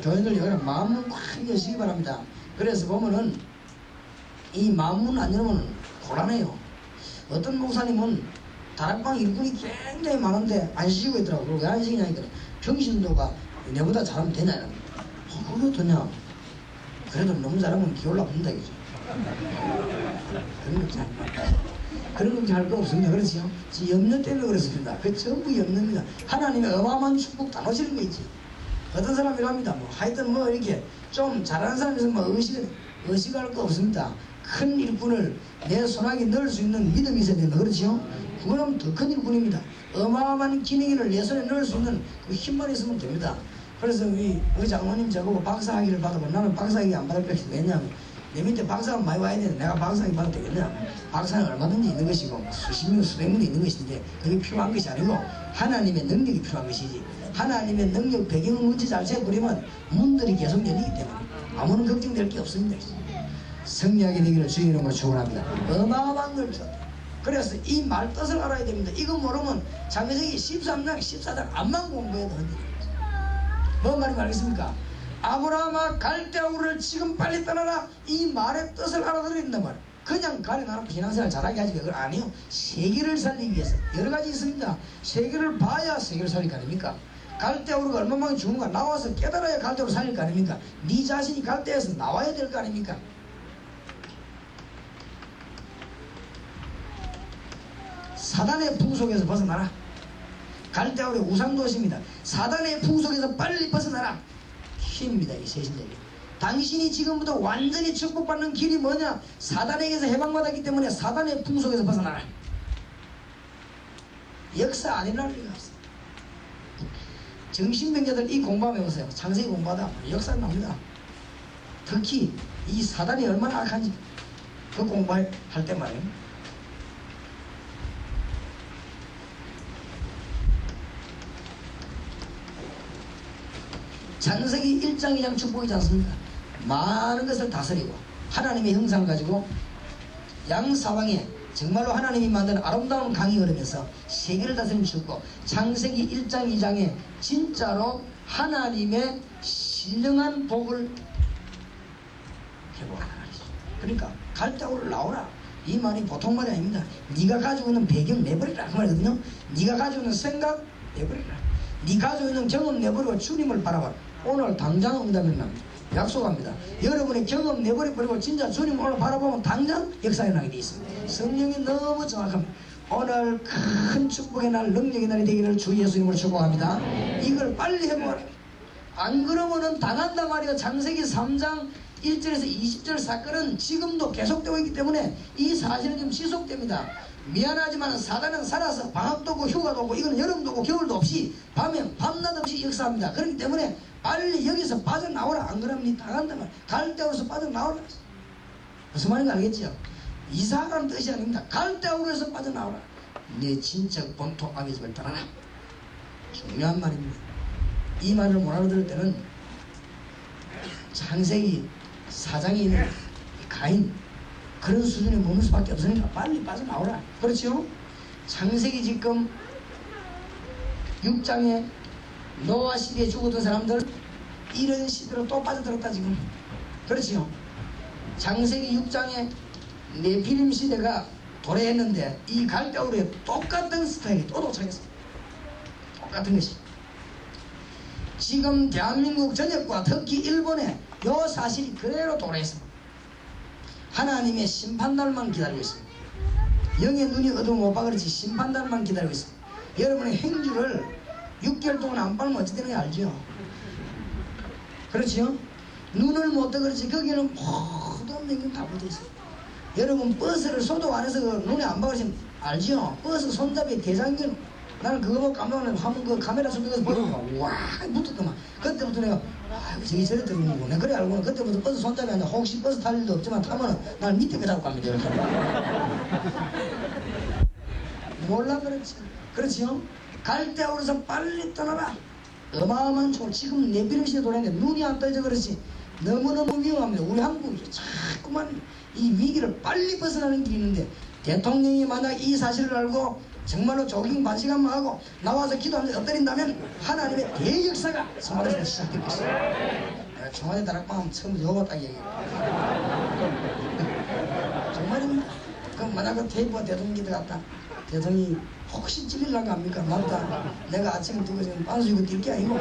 교인들 여러분 마음문 확 여시기 바랍니다. 그래서 보면은 이 마음문 안 열으면 곤란해요. 어떤 목사님은 다락방 일꾼이 굉장히 많은데 안 쉬고 있더라고. 왜 안 쉬냐 했더니 평신도가 내보다 잘하면 되냐. 그거 어떠냐. 그래도 너무 잘하면 기올라 본다 이거죠. 그런 걱정 할 거 없습니다. 그렇죠? 염려 때문에 그렇습니다. 그 전부 염려입니다. 하나님의 어마어마한 축복 다 놓치는 거 있지. 어떤 사람이랍니다. 뭐 하여튼 뭐 이렇게 좀 잘하는 사람이 있으면 뭐 의식할 거 없습니다. 큰 일꾼을 내 손아귀에 넣을 수 있는 믿음이 있어야 된다. 그렇죠? 그거는 더 큰 일꾼입니다. 어마어마한 기능을 내 손에 넣을 수 있는 그 힘만 있으면 됩니다. 그래서 우리 장모님 저보고 박사학위를 받아봐. 나는 박사학위 안 받을 거야. 왜냐하면 내 밑에 박사가 많이 와야 되는데 내가 박사학위 받아도 되겠냐. 박사는 얼마든지 있는 것이고 수십 명 수백 명이 있는 것인데 그게 필요한 것이 아니고 하나님의 능력이 필요한 것이지. 하나님의 능력 배경을 문제 잘 세부리면 문들이 계속 열리기 때문에 아무런 걱정될 게 없습니다. 승리하게 되기를 주의 이름으로 축원합니다. 어마어마한 걸 줬다. 그래서 이 말 뜻을 알아야 됩니다. 이거 모르면 창세기 13장 14장 암만 공부해도 흔들립니다. 뭔 말인지 알겠습니까? 아브라함아 갈대아우를 지금 빨리 떠나라. 이 말의 뜻을 알아들어야 된단 말이에요. 그냥 가려놔놓고 신앙생활 잘하게 하지 그건 아니에요. 세계를 살리기 위해서 여러 가지 있습니다. 세계를 봐야 세계를 살릴 거 아닙니까? 갈대아우가 얼마만큼 죽은가 나와서 깨달아야 갈대아우를 살릴 거 아닙니까? 네 자신이 갈대에서 나와야 될 거 아닙니까? 사단의 풍속에서 벗어나라. 갈대아우의 우상도시입니다. 사단의 풍속에서 빨리 벗어나라. 힘입니다. 이 세신자에게. 당신이 지금부터 완전히 축복받는 길이 뭐냐? 사단에게서 해방받았기 때문에 사단의 풍속에서 벗어나라. 역사 안 일어날 리가 없어요. 정신병자들 이 공부하면 보세요. 창세기 공부하다 역사 나옵니다. 특히 이 사단이 얼마나 악한지 그 공부할 때 말이에요. 창세기 1장 2장 축복이지 않습니까? 많은 것을 다스리고 하나님의 형상을 가지고 양사방에 정말로 하나님이 만든 아름다운 강이 흐르면서 세계를 다스리는 축복. 창세기 1장 2장에 진짜로 하나님의 신령한 복을 회복하는 말이죠. 그러니까 갈대아우를 나오라, 이 말이 보통 말이 아닙니다. 네가 가지고 있는 배경 내버리라 그 말이거든요. 네가 가지고 있는 생각 내버리라, 네 가지고 있는 경험 내버리고 주님을 바라봐라. 오늘 당장 응답이 납니다. 약속합니다. 여러분의 경험 내버려버리고 진짜 주님 오늘 바라보면 당장 역사에 나게 되어 있습니다. 성령이 너무 정확합니다. 오늘 큰 축복의 날, 능력의 날이 되기를 주 예수님으로 축복합니다. 이걸 빨리 해보라. 안 그러면은 당한단 말이에요. 창세기 3장 1절에서 20절 사건은 지금도 계속되고 있기 때문에 이 사실은 좀 지속됩니다. 미안하지만 사단은 살아서 방학도 오고 휴가도 오고 이거는 여름도 오고 겨울도 없이 밤낮 없이 역사합니다. 그렇기 때문에 빨리 여기서 빠져나오라. 안 그러면 니 당한단 말이에요. 갈대아우로서 빠져나오라. 무슨 말인지 알겠죠? 이사하라는 뜻이 아닙니다. 갈대아우로서 빠져나오라. 내 친척 본토 아비집을 떠나라. 중요한 말입니다. 이 말을 못 알아들을 때는 창세기 4장에 있는 가인 그런 수준에 머물 수밖에 없으니까 빨리 빠져나오라. 그렇죠? 창세기 지금 6장에 노아 시대에 죽었던 사람들 이런 시대로 또 빠져들었다 지금. 그렇죠? 창세기 6장에 네피림 시대가 도래했는데 이 갈대아우르에 똑같은 스타일이 또 도착했습니다. 똑같은 것이 지금 대한민국 전역과 특히 일본에 요 사실이 그대로 도래했습니다. 하나님의 심판날만 기다리고 있습니다. 영의 눈이 어두운 못 봐 그렇지 심판날만 기다리고 있습니다. 여러분의 행주를 6개월 동안 안 빨면 어찌 되는 게 알죠? 그렇죠? 눈을 못 떠 그렇지 거기는 모든 명령 다 붙어 있어요. 여러분 버스를 소독 안 해서 그 눈에 안 봐 그러시면 알죠? 버스 손잡이에 대장균 나는 그거 보고 깜짝 놀라서 한번 그 카메라 속에서 보니까 와 붙었더만. 그때부터 내가 저기 저래 들어오는구나. 그래 알고는 그때부터 버스 손잡이 앉아 혹시 버스 탈 일도 없지만 타면은 날 밑에 그 잡고 갑니다. 이렇게. 몰라 그렇지. 그렇지요? 갈대아우로서 빨리 떠나라. 어마어마한 초 지금 네피림 시대 돌아있는데 눈이 안 떠져 그렇지. 너무너무 위험합니다. 우리 한국이 자꾸만 이 위기를 빨리 벗어나는 길이 있는데 대통령이 만약 이 사실을 알고 정말로 조깅 반시간만 하고 나와서 기도하면서 엎드린다면 하나님의 대역사가 청와대에서 시작될 것입니다. 내가 청와대 다락방 처음부터 요거 딱 얘기해요. 정말입니다. 그럼 만약 그 테이프가 대통령 기도 갔다 대통령이 혹시 찔리려고 합니까? 맞다. 내가 아침에 두고 지금 반수 이고 뛸 게 아니고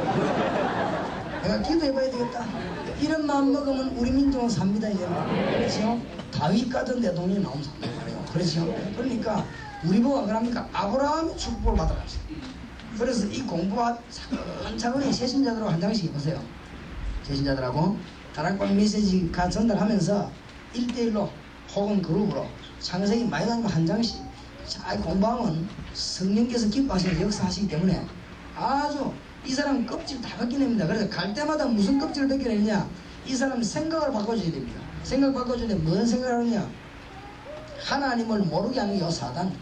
내가 기도해봐야 되겠다. 이런 마음 먹으면 우리 민족은 삽니다 이제. 그렇죠? 다윗 같은 대통령이 나오면 삽니다. 그렇죠? 그러니까 우리 보고 안 그럽니까? 아브라함의 축복을 받아갑시다. 그래서 이 공부와 차근차근히 세신자들하고 한 장씩 해보세요. 세신자들하고 다락방 메시지가 전달하면서 1대1로 혹은 그룹으로 창세기 많이 다니면 한 장씩 잘 공부하면 성령께서 기뻐하시는 역사하시기 때문에 아주 이 사람 껍질 다 벗겨냅니다. 그래서 갈 때마다 무슨 껍질을 벗겨내느냐? 이 사람 생각을 바꿔줘야 됩니다. 생각 바꿔주는데 뭔 생각을 하느냐? 하나님을 모르게 하는 요 사단,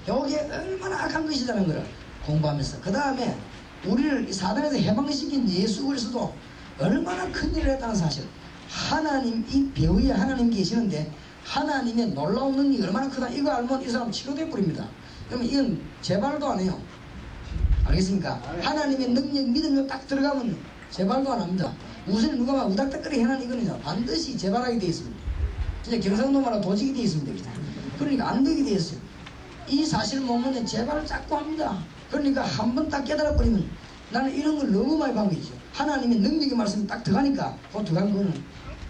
요게 얼마나 악한 것이라는 걸 공부하면서 그 다음에 우리를 사단에서 해방시킨 예수 그리스도 얼마나 큰 일을 했다는 사실, 하나님 이 배후에 하나님 계시는데 하나님의 놀라운 능력이 얼마나 크다 이거 알면 이 사람 치료돼 버립니다. 그러면 이건 재발도 안 해요. 알겠습니까? 하나님의 능력 믿음이 딱 들어가면 재발도 안 합니다. 무슨 누가 막 우닥닥거리 해놔는 이거는요 반드시 재발하게 되어 있습니다. 진짜 경상도 말로 도지게 되어 있습니다. 그러니까 안 되게 되어 있어요. 이 사실을 모르면 재발을 자꾸 합니다. 그러니까 한 번 딱 깨달아버리면 나는 이런 걸 너무 많이 본 거죠. 하나님의 능력의 말씀이 딱 들어가니까 그 들어간 거는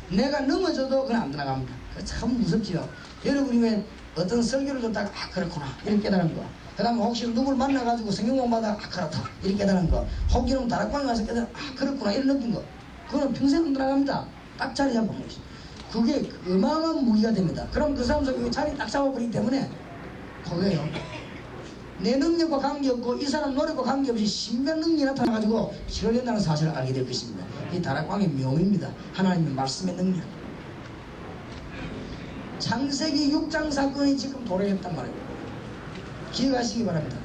내가 넘어져도 그냥 안 들어갑니다. 참 무섭지요. 여러분이 왜 어떤 설교를 듣다가 아 그렇구나 이렇게 깨달은 거, 그 다음에 혹시 누굴 만나가지고 성경 공부하다가 아 그렇다 이렇게 깨달은 거, 혹여는 다락방에 가서 깨달은 아 그렇구나 이런 느낀 거, 그거는 평생 안 들어갑니다. 딱 자리 잡은 것이 그게 어마어마한 무기가 됩니다. 그럼 그 사람 속에 자리 딱 잡아버리기 때문에 그거예요. 내 능력과 관계없고 이 사람 노력과 관계없이 신비한 능력이 나타나가지고 치료된다는 사실을 알게 될 것입니다. 이 다락방의 묘미입니다. 하나님의 말씀의 능력. 창세기 6장 사건이 지금 도래했단 말이에요. 기억하시기 바랍니다.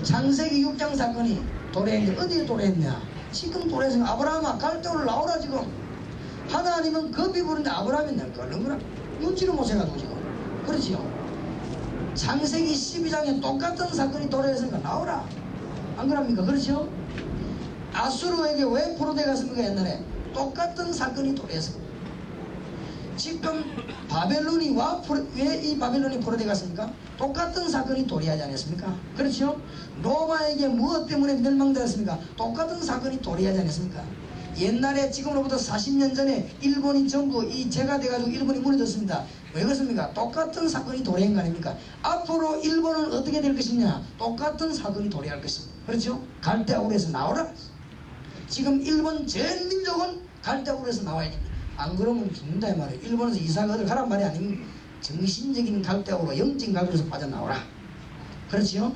창세기 6장 사건이 도래했는데 어디에 도래했냐? 지금 도래에서 아브라함아 갈대오를 나오라. 지금 하나님은 급히 부르는데 아브라함이 날 걸는 거라. 눈치를 못 채가지고 지금. 그렇지요. 창세기 12장에 똑같은 사건이 도래했으니까 나오라. 안 그럽니까? 그렇죠? 아수르에게 왜 포로되었습니까? 옛날에 똑같은 사건이 도래했습니다. 지금 바벨론이 왜 이 바벨론이 포로되었습니까? 똑같은 사건이 도래하지 않았습니까? 그렇죠? 로마에게 무엇 때문에 멸망되었습니까? 똑같은 사건이 도래하지 않았습니까? 옛날에 지금으로부터 40년 전에 일본이 전부 이 재가 돼가지고 일본이 무너졌습니다. 왜 그렇습니까? 똑같은 사건이 도래한 거 아닙니까? 앞으로 일본은 어떻게 될 것이냐? 똑같은 사건이 도래할 것입니다. 그렇죠? 갈대아우르에서 나오라. 지금 일본 전 민족은 갈대아우르에서 나와야 됩니다. 안 그러면 죽는다 이 말이에요. 일본에서 이사가 어딜 가란 말이 아닙니다. 정신적인 갈대아우르, 영적인 갈대아우르에서 빠져나오라. 그렇죠?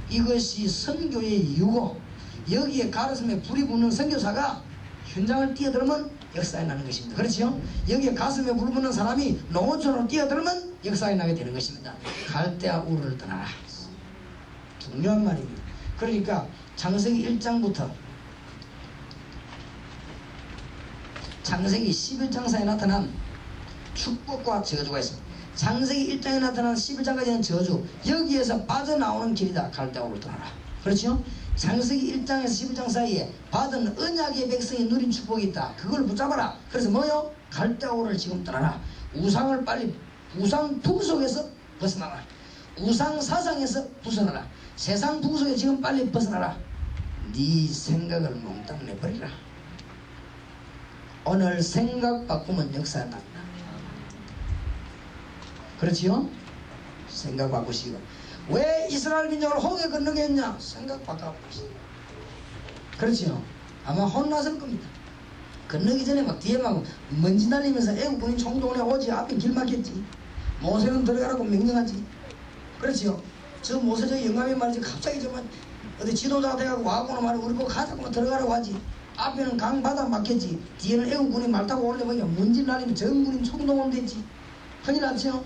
이것이 선교의 이유고, 여기에 가슴에 불이 붙는 선교사가 현장을 뛰어들면 역사에 나는 것입니다. 그렇죠? 여기에 가슴에 불 붙는 사람이 농어촌으로 뛰어들면 역사에 나게 되는 것입니다. 갈대아우르를 떠나라. 중요한 말입니다. 그러니까 창세기 1장부터 창세기 11장사에 나타난 축복과 저주가 있습니다. 창세기 1장에 나타난 11장까지는 저주, 여기에서 빠져나오는 길이다. 갈대아우르를 떠나라. 그렇죠? 창세기 1장에서 11장 사이에 받은 언약의 백성이 누린 축복이 있다. 그걸 붙잡아라. 그래서 뭐요? 갈대아우르를 지금 떠나라. 우상을 빨리, 우상 풍속에서 벗어나라. 우상 사상에서 벗어나라. 세상 풍속에 지금 빨리 벗어나라. 네 생각을 몽땅 내버리라. 오늘 생각 바꾸면 역사가 납니다. 그렇지요? 생각 바꾸시고. 왜 이스라엘 민족을 홍해 건너게 했냐? 생각 바꿔보시고. 그렇지요? 아마 혼났을 겁니다. 건너기 전에 막 뒤에 막 먼지 날리면서 애국군이 총동원에 오지. 앞에 길 막혔지. 모세는 들어가라고 명령하지. 그렇지요? 저 모세 저 영감이 말이지. 갑자기 저만 어디 지도자가 돼가지고 와보는 말에 우리 꼭 가자고 들어가라고 하지. 앞에는 강 바다 막혔지. 뒤에는 애국군이 말 타고 오려면 먼지 날리면 전군이 총동원 됐지. 큰일 났죠?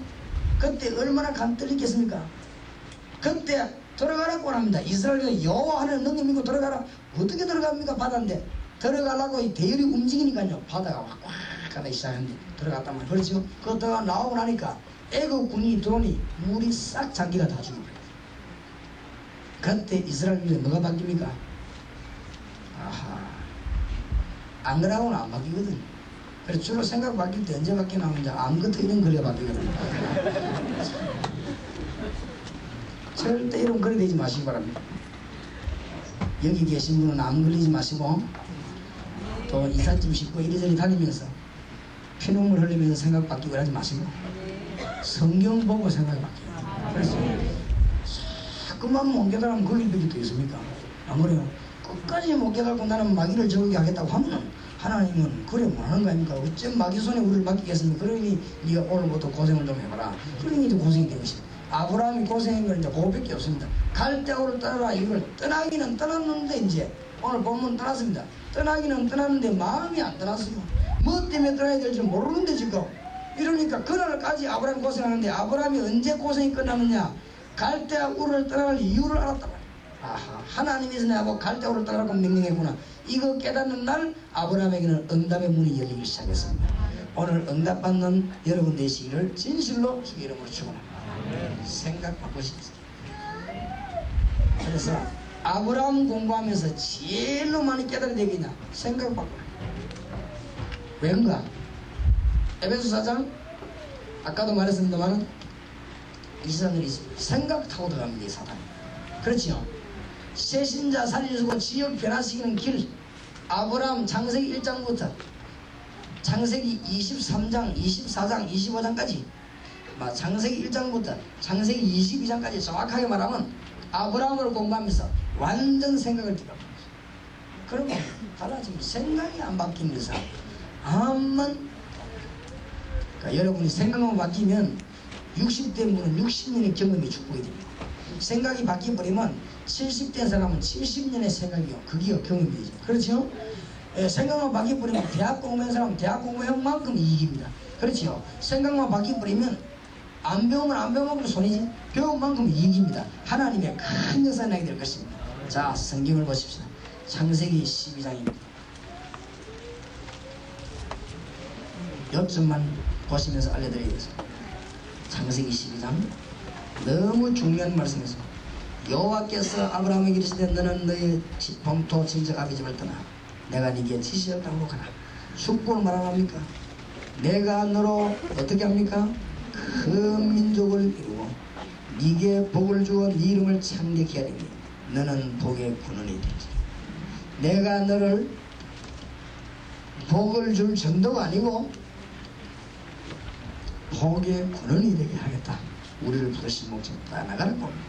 그때 얼마나 간 떨리겠습니까? 그때 들어가라고 합니다. 이스라엘은 여호와 하나님 능력 믿고 들어가라. 어떻게 들어갑니까? 바다인데 들어가려고 이 대열이 움직이니까요. 바다가 꽉 가다 시작하는데 들어갔단 말이에요. 그렇죠? 그거 들어가 나오고 나니까 애국군이 들어오니 물이 싹 장기가 다 죽어버려요. 그때 이스라엘이 뭐가 바뀝니까? 아하, 안 그러고는 안 바뀌거든. 그래서 주로 생각 바뀔 때 언제 바뀌나 하면 아무것도 이런 거리가 바뀌거든. 절대 이런 거리 되지 마시기 바랍니다. 여기 계신 분은 암 걸리지 마시고 또 이삿짐 싣고 이리저리 다니면서 피눈물 흘리면서 생각 바뀌고 하지 마시고 성경 보고 생각 바뀌고. 그래서 자꾸만 못 깨달으면 걸릴 벽이 있습니까? 안 그래요? 끝까지 못 깨달고 나는 마귀를 저기 하겠다고 하면 하나님은 그래 뭐하는 거 아닙니까? 어쩜 마귀 손에 우리를 맡기겠습니까? 그러니 네가 오늘부터 고생을 좀 해봐라. 그러니 이제 고생이 된 것이다. 아브라함이 고생한 건 이제 그거밖에 없습니다. 갈대아우르를 떠나라. 이걸 떠나기는 떠났는데 이제 오늘 본문 떠났습니다. 떠나기는 떠났는데 마음이 안 떠났어요. 뭐 때문에 떠나야 될지 모르는데 지금. 이러니까 그날까지 아브라함이 고생하는데 아브라함이 언제 고생이 끝나느냐? 갈대아우르를 떠날 이유를 알았단 말이야. 아하, 하나님이 나하고 갈대아우르를 떠나라고 명령했구나. 이거 깨닫는 날 아브라함에게는 응답의 문이 열리기 시작했습니다. 오늘 응답받는 여러분 되시기를 진실로 주의 이름으로 축원합니다. 생각 바꾸십시오. 그래서 아브라함 공부하면서 제일로 많이 깨달아야 되겠냐? 생각 바꾸라. 왜인가? 에베소 4장 아까도 말했습니다만 이 사람들이 생각 타고 들어갑니다. 이 사단. 그렇지요? 새신자 살려주고 지역 변화시키는 길. 아브라함 창세기 1장부터 창세기 23장, 24장, 25장까지 창세기 1장부터 창세기 22장까지 정확하게 말하면 아브라함을 공부하면서 완전 생각을 들어갑니다. 그러면 달라집니다. 생각이 안 바뀌는 이상 암만 그러니까 여러분이 생각만 바뀌면 60대 분은 60년의 경험이 축복이 됩니다. 생각이 바뀌어버리면 70대 사람은 70년의 생각이요. 그게 경험이 되죠. 그렇죠? 예, 생각만 바뀌어버리면 대학 공부한 사람은 대학 공부한 만큼 이익입니다. 그렇죠? 생각만 바뀌어버리면 안 배우면 안 배운 만큼 손이지 배운 만큼 이익입니다. 하나님의 큰 역사가 나게 될 것입니다. 자, 성경을 보십시오. 창세기 12장입니다. 요점만 보시면서 알려드리겠습니다. 창세기 12장 너무 중요한 말씀이었습니다. 여호와께서 아브라함에게 이르시되 너는 너의 본토 친척 아비 집을 떠나 내가 네게 지시할 땅으로 가라. 축복을 말하랍니까? 내가 너로 어떻게 합니까? 큰 민족을 이루고 네게 복을 주어 네 이름을 창대케 하리니 너는 복의 근원이 되지. 내가 너를 복을 줄 정도가 아니고 복의 근원이 되게 하겠다. 우리를 부르신 목적 따라가라고 합니다.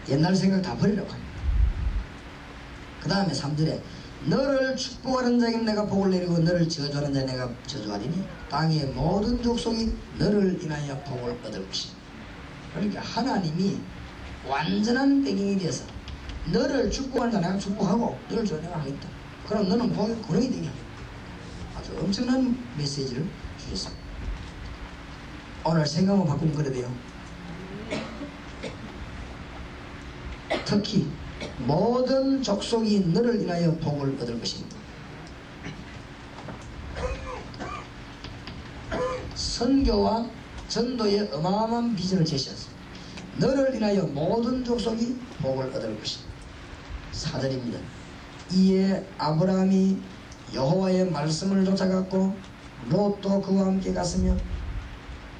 옛날 생각 다 버리라고 합니다. 그 다음에 3절에 너를 축복하는 자에게 내가 복을 내리고 너를 저주하는 자에게 내가 저주하리니 땅의 모든 족속이 너를 인하여 복을 얻을 것이다. 그러니까 하나님이 완전한 배경이 되어서 너를 축복하는 자 내가 축복하고 너를 저주 내가 하겠다. 그럼 너는 복의 근원이 되게 하겠다. 아주 엄청난 메시지를 주셨습니다. 오늘 생각만 바꾸면 그래 돼요. 특히 모든 족속이 너를 인하여 복을 얻을 것입니다. 선교와 전도의 어마어마한 비전을 제시했습니다. 너를 인하여 모든 족속이 복을 얻을 것입니다. 4절입니다. 이에 아브라함이 여호와의 말씀을 쫓아갔고 롯도 그와 함께 갔으며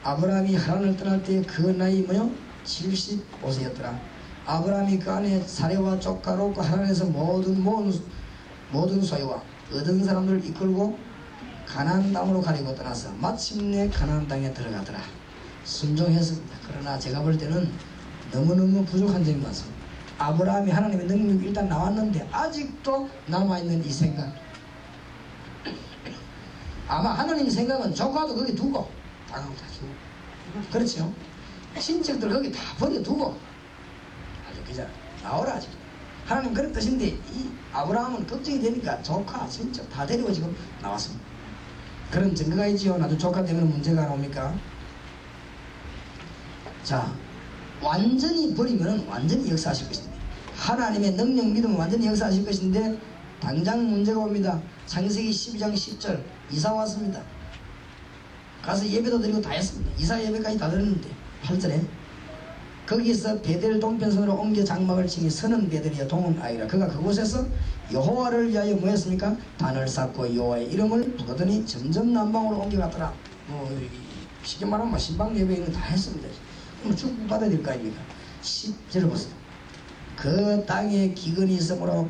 아브라함이 하란을 떠날 때 그 나이 뭐요? 75세였더라. 아브라함이 그 안에 사레와 족과 롯과 하란에서 모든 소유와 얻은 사람들을 이끌고 가나안 땅으로 가려고 떠나서 마침내 가나안 땅에 들어가더라. 순종했습니다. 그러나 제가 볼 때는 너무너무 부족한 점이 많습니다. 아브라함이 하나님의 능력이 일단 나왔는데 아직도 남아있는 이 생각, 아마 하나님 생각은 조카도 거기 두고 땅하고 다 주고 그렇죠? 친척들 거기 다 버려두고 아주 그냥 나오라 아직. 하나님 그런 뜻인데 이 아브라함은 걱정이 되니까 조카 친척 다 데리고 지금 나왔습니다. 그런 증거가 있지요. 나도 조카 때문에 문제가 안 옵니까? 자, 완전히 버리면 완전히 역사하실 것입니다. 하나님의 능력 믿으면 완전히 역사하실 것인데 당장 문제가 옵니다. 창세기 12장 10절 이사 왔습니다. 가서 예배도 드리고 다 했습니다. 이사 예배까지 다 드렸는데 8절에 거기서 베델 동편선으로 옮겨 장막을 치니 서는 베델이여 동은 아이라. 그가 그곳에서 여호와를 위하여 뭐 했습니까? 단을 쌓고 여호와의 이름을 부르더니 점점 남방으로 옮겨갔더라. 쉽게 말하면 신방 예배는 다 했습니다. 그럼 축복받아야 될 거 아닙니까? 10절을 보세요. 그 땅에 기근이 있으므로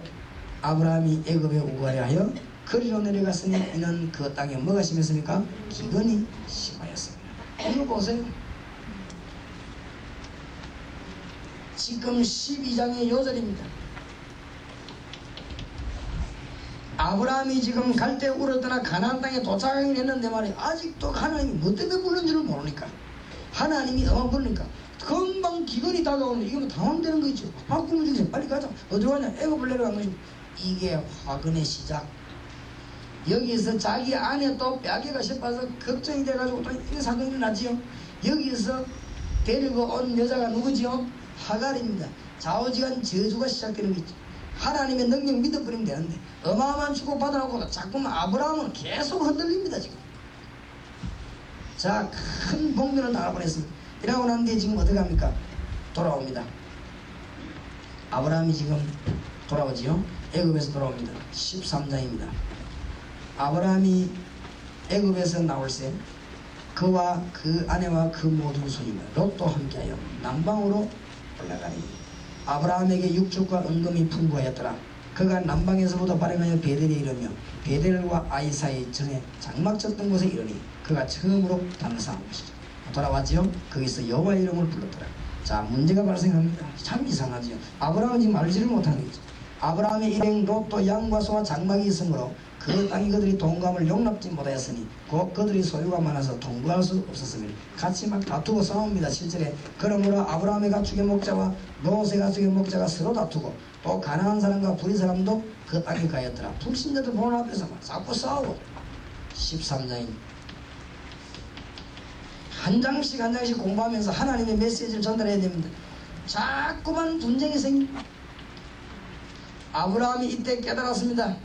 아브라함이 애굽에 우가려 하여 거리로 내려갔으니 이는 그 땅에 뭐가 심했습니까? 기근이 심하였습니다. 이거 보세요. 지금 12장의 요절입니다. 아브라함이 지금 갈대우르 떠나 가나안 땅에 도착하긴 했는데 말이에요. 아직도 하나님이 뭐 때문에 부르는지를 모르니까, 하나님이 어만 부르니까 금방 기근이 다가오는데 이거 뭐 당황되는 거 있죠. 바꾸면 주세요. 빨리 가자. 어디로 가냐? 애굽을 내려간 것입니다. 이게 화근의 시작. 여기서 자기 안에 또 뼈기가 싶어서 걱정이 돼가지고 또 이런 사건이 일어났지요. 여기서 데리고 온 여자가 누구지요? 하갈입니다. 좌우지간 저주가 시작되는 게 있죠. 하나님의 능력 믿어버리면 되는데 어마어마한 축복 받아놓고 자꾸만 아브라함은 계속 흔들립니다. 지금 자, 큰 봉변을 당해보냈습니다. 이러고 난 뒤에 지금 어떻게 합니까? 돌아옵니다. 아브라함이 지금 돌아오지요. 애굽에서 돌아옵니다. 13장입니다. 아브라함이 애굽에서 나올새 그와 그 아내와 그 모든 손님을 롯도 함께하여 남방으로 올라가니 아브라함에게 육축과 은금이 풍부하였더라. 그가 남방에서보다 발행하여 베델에 이르며 베델과 아이 사이 전에 장막 쳤던 곳에 이르니 그가 처음으로 단을 쌓은 것이죠. 돌아왔지요. 거기서 여호와의 이름을 불렀더라. 자, 문제가 발생합니다. 참 이상하지요. 아브라함은 지금 알지를 못하는 거죠. 아브라함의 일행 롯도 양과 소와 장막이 있으므로 그 땅이 그들이 동감을 용납지 못하였으니 곧 그들이 소유가 많아서 동거할 수 없었으며 같이 막 다투고 싸웁니다. 실제로 그러므로 아브라함의 가축의 목자와 롯의 가축의 목자가 서로 다투고 또 가나안 사람과 부리 사람도 그 땅에 가였더라. 불신자들 보는 앞에서 막 자꾸 싸우고. 13장입니다. 한 장씩 한 장씩 공부하면서 하나님의 메시지를 전달해야 됩니다. 자꾸만 분쟁이 생깁니다. 아브라함이 이때 깨달았습니다.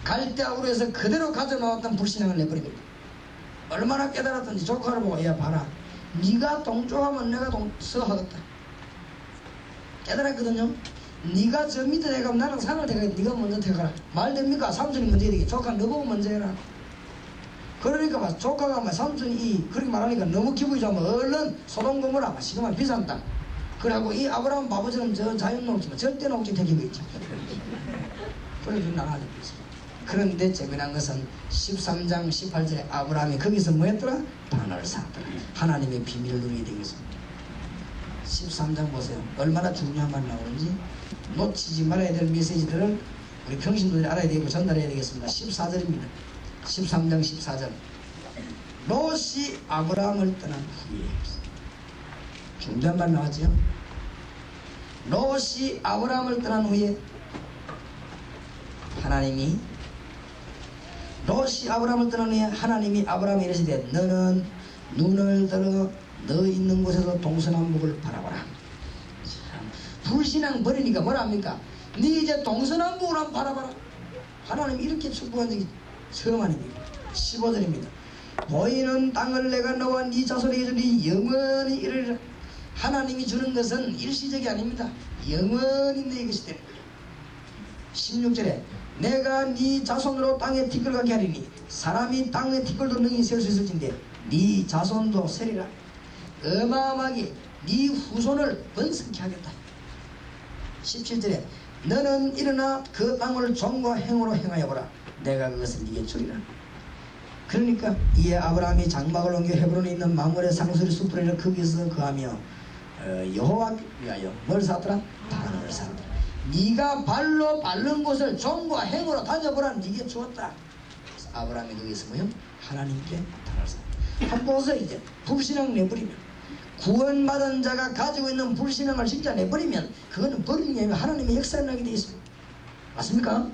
갈대아우르에서 그대로 가져나왔던 불신앙을 내버립니다. 얼마나 깨달았던지 조카를 보고, 야 봐라, 네가 동쪽하면 내가 서하겠다. 깨달았거든요. 네가 저 밑에 대가면 나는 산을 대가겠다. 네가 먼저 대가라. 말 됩니까? 삼촌이 먼저 해야 되겠다. 조카 너 보고 먼저 해라. 그러니까 막 조카가 막 삼촌이 그렇게 말하니까 너무 기분이 좋으면 얼른 소돔 고모라 막 시그마 비싼다. 그래갖고 이 아브라함 바보처럼 저 자연 녹지만 절대 녹지 되기고 있죠. 그래도 나가야 되겠어. 그런데 재미난 것은 13장 18절에 아브라함이 거기서 뭐 했더라? 반을 샀더라. 하나님의 비밀을 누리게 되겠습니다. 13장 보세요. 얼마나 중요한 말 나오는지. 놓치지 말아야 될 메시지들을 우리 평신도들이 알아야 되고 전달해야 되겠습니다. 14절입니다. 13장 14절. 롯이 아브라함을 떠난 후에, 중요한 말 나왔죠. 롯이 아브라함을 떠난 후에 하나님이 롯이 아브라함을 떠난 후에 하나님이 아브라함에 이르시되 너는 눈을 들어 너 있는 곳에서 동서남북을 바라보라. 불신앙 버리니까 뭐라 합니까? 네 이제 동서남북을 한번 바라봐라. 하나님 이렇게 축복한 적이 처음 아닙니까? 15절입니다. 보이는 땅을 내가 너와 네 자손에게 주니 영원히 이르리라. 하나님이 주는 것은 일시적이 아닙니다. 영원히 내 것이 되는 거예요. 16절에 내가 네 자손으로 땅에 티끌가게 하리니 사람이 땅에 티끌도 능히 세울 수 있을진데 네 자손도 세리라. 어마어마하게 네 후손을 번성케 하겠다. 17절에 너는 일어나 그 땅을 종과 행으로 행하여 보라. 내가 그것을 네게 주리라. 그러니까 이에 아브라함이 장막을 옮겨 헤브론에 있는 마물의 상수리 숲으로 거기서 거하며 여호와 위하여 뭘 샀더라? 단을 샀더라. 네가 발로 밟는 곳을 종과 행으로 다녀보라. 네게 주었다. 그래서 아브라함이 거기서 뭐요? 하나님께 단을 샀다. 한번 보세요. 이제 불신앙 내버리면, 구원받은 자가 가지고 있는 불신앙을 진짜 내버리면 그거는 버리는 게 아니라 하나님의 역사를 나게 되어 있습니다. 맞습니까?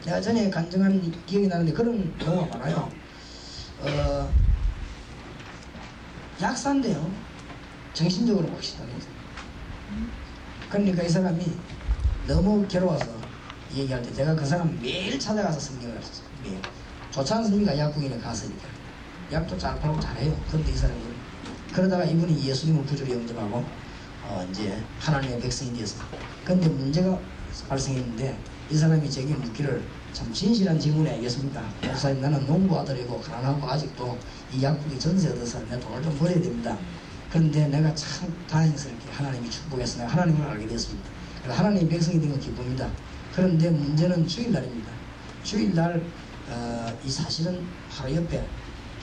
제가 전에 간증한 기억이 나는데 그런 경우가 많아요. 약사인데요, 정신적으로 봅시다. 그러니까 이 사람이 너무 괴로워서 얘기할 때 제가 그 사람 매일 찾아가서 성경을 했어요. 매일. 좋지 않습니까? 약국인에 갔으니까. 약도 잘 팔고 잘해요. 그런데 이 사람은 그러다가 이분이 예수님을 구주로 영접하고 이제 하나님의 백성이 되었습니다. 그런데 문제가 발생했는데 이 사람이 제게 묻기를, 참 진실한 질문이 아니겠습니까? 목사님, 나는 농부 아들이고 가난하고 아직도 이 약국이 전세 얻어서 내 돈을 좀 벌어야 됩니다. 그런데 내가 참 다행스럽게 하나님이 축복해서 내가 하나님을 알게 됐습니다. 그래서 하나님의 백성이 된 건 기쁩니다. 그런데 문제는 주일날입니다. 주일날 이 사실은 바로 옆에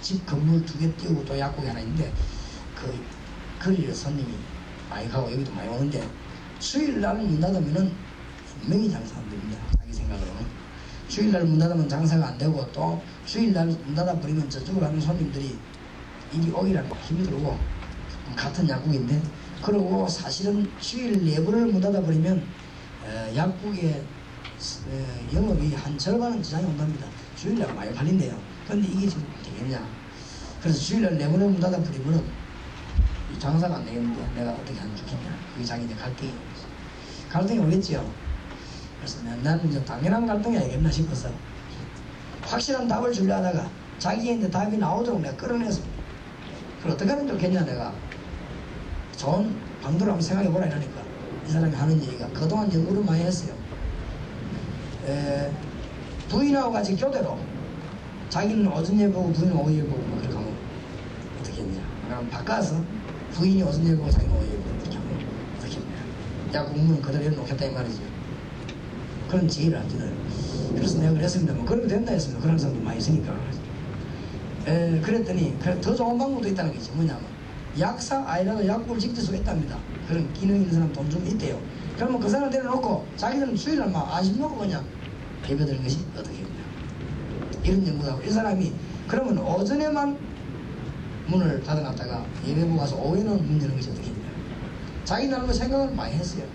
집 건물 2개 띄우고 또 약국이 하나 있는데 그 거리에 손님이 많이 가고 여기도 많이 오는데 주일날 문 닫으면은 분명히 장사 안 됩니다. 자기 생각으로는. 주일날 문 닫으면 장사가 안 되고, 또 주일날 문 닫아버리면 저쪽으로 가는 손님들이 이리 오기라는 힘이 들고, 같은 약국인데, 그리고 사실은 주일 내부를 문 닫아버리면 약국의 영업이 한 절반은 지장이 온답니다. 주일날 많이 팔린대요. 그런데 이게 지금 되겠냐. 그래서 주일날 내부를 문 닫아버리면 장사가 안 되겠는데 내가 어떻게 하면 좋겠냐. 그게 자기네 갈등이 오겠지요. 그래서 나는 이제 당연한 갈등이 아니겠나 싶어서 확실한 답을 주려 하다가 자기한테 답이 나오도록 내가 끌어냈습니다. 그걸 어떻게 하면 좋겠냐. 내가 좋은 방도를 한번 생각해보라 이러니까 이 사람이 하는 얘기가, 그동안 연구를 많이 했어요. 부인하고 같이 교대로 자기는 오전 예보고 부인은 오후 예보고 뭐 그렇게 하면 어떻게 했냐. 그럼 바꿔서 부인이 오전 예보고 자기는 오후 예보고 그렇게 하면 어떻게 했냐. 야, 공무는 그대로 해놓겠다 이 말이죠. 그런 지혜를 안 주더라고요. 그래서 내가 그랬습니다. 뭐 그렇게 된다 했습니다. 그런 사람도 많이 있으니까. 그랬더니 더 좋은 방법도 있다는 거지. 뭐냐면 약사 아니라도 약국을 지킬 수가 있답니다. 그런 기능 있는 사람 돈 좀 있대요. 그러면 그 사람 데려놓고 자기들은 주일날 막 안심 놓고 그냥 예배드리는 것이 어떻게 했냐. 이런 연구도 하고, 이 사람이 그러면 오전에만 문을 닫아놨다가 예배보고 가서 오후에는 문 여는 것이 어떻게 했냐. 자기 나름의 생각을 많이 했어요.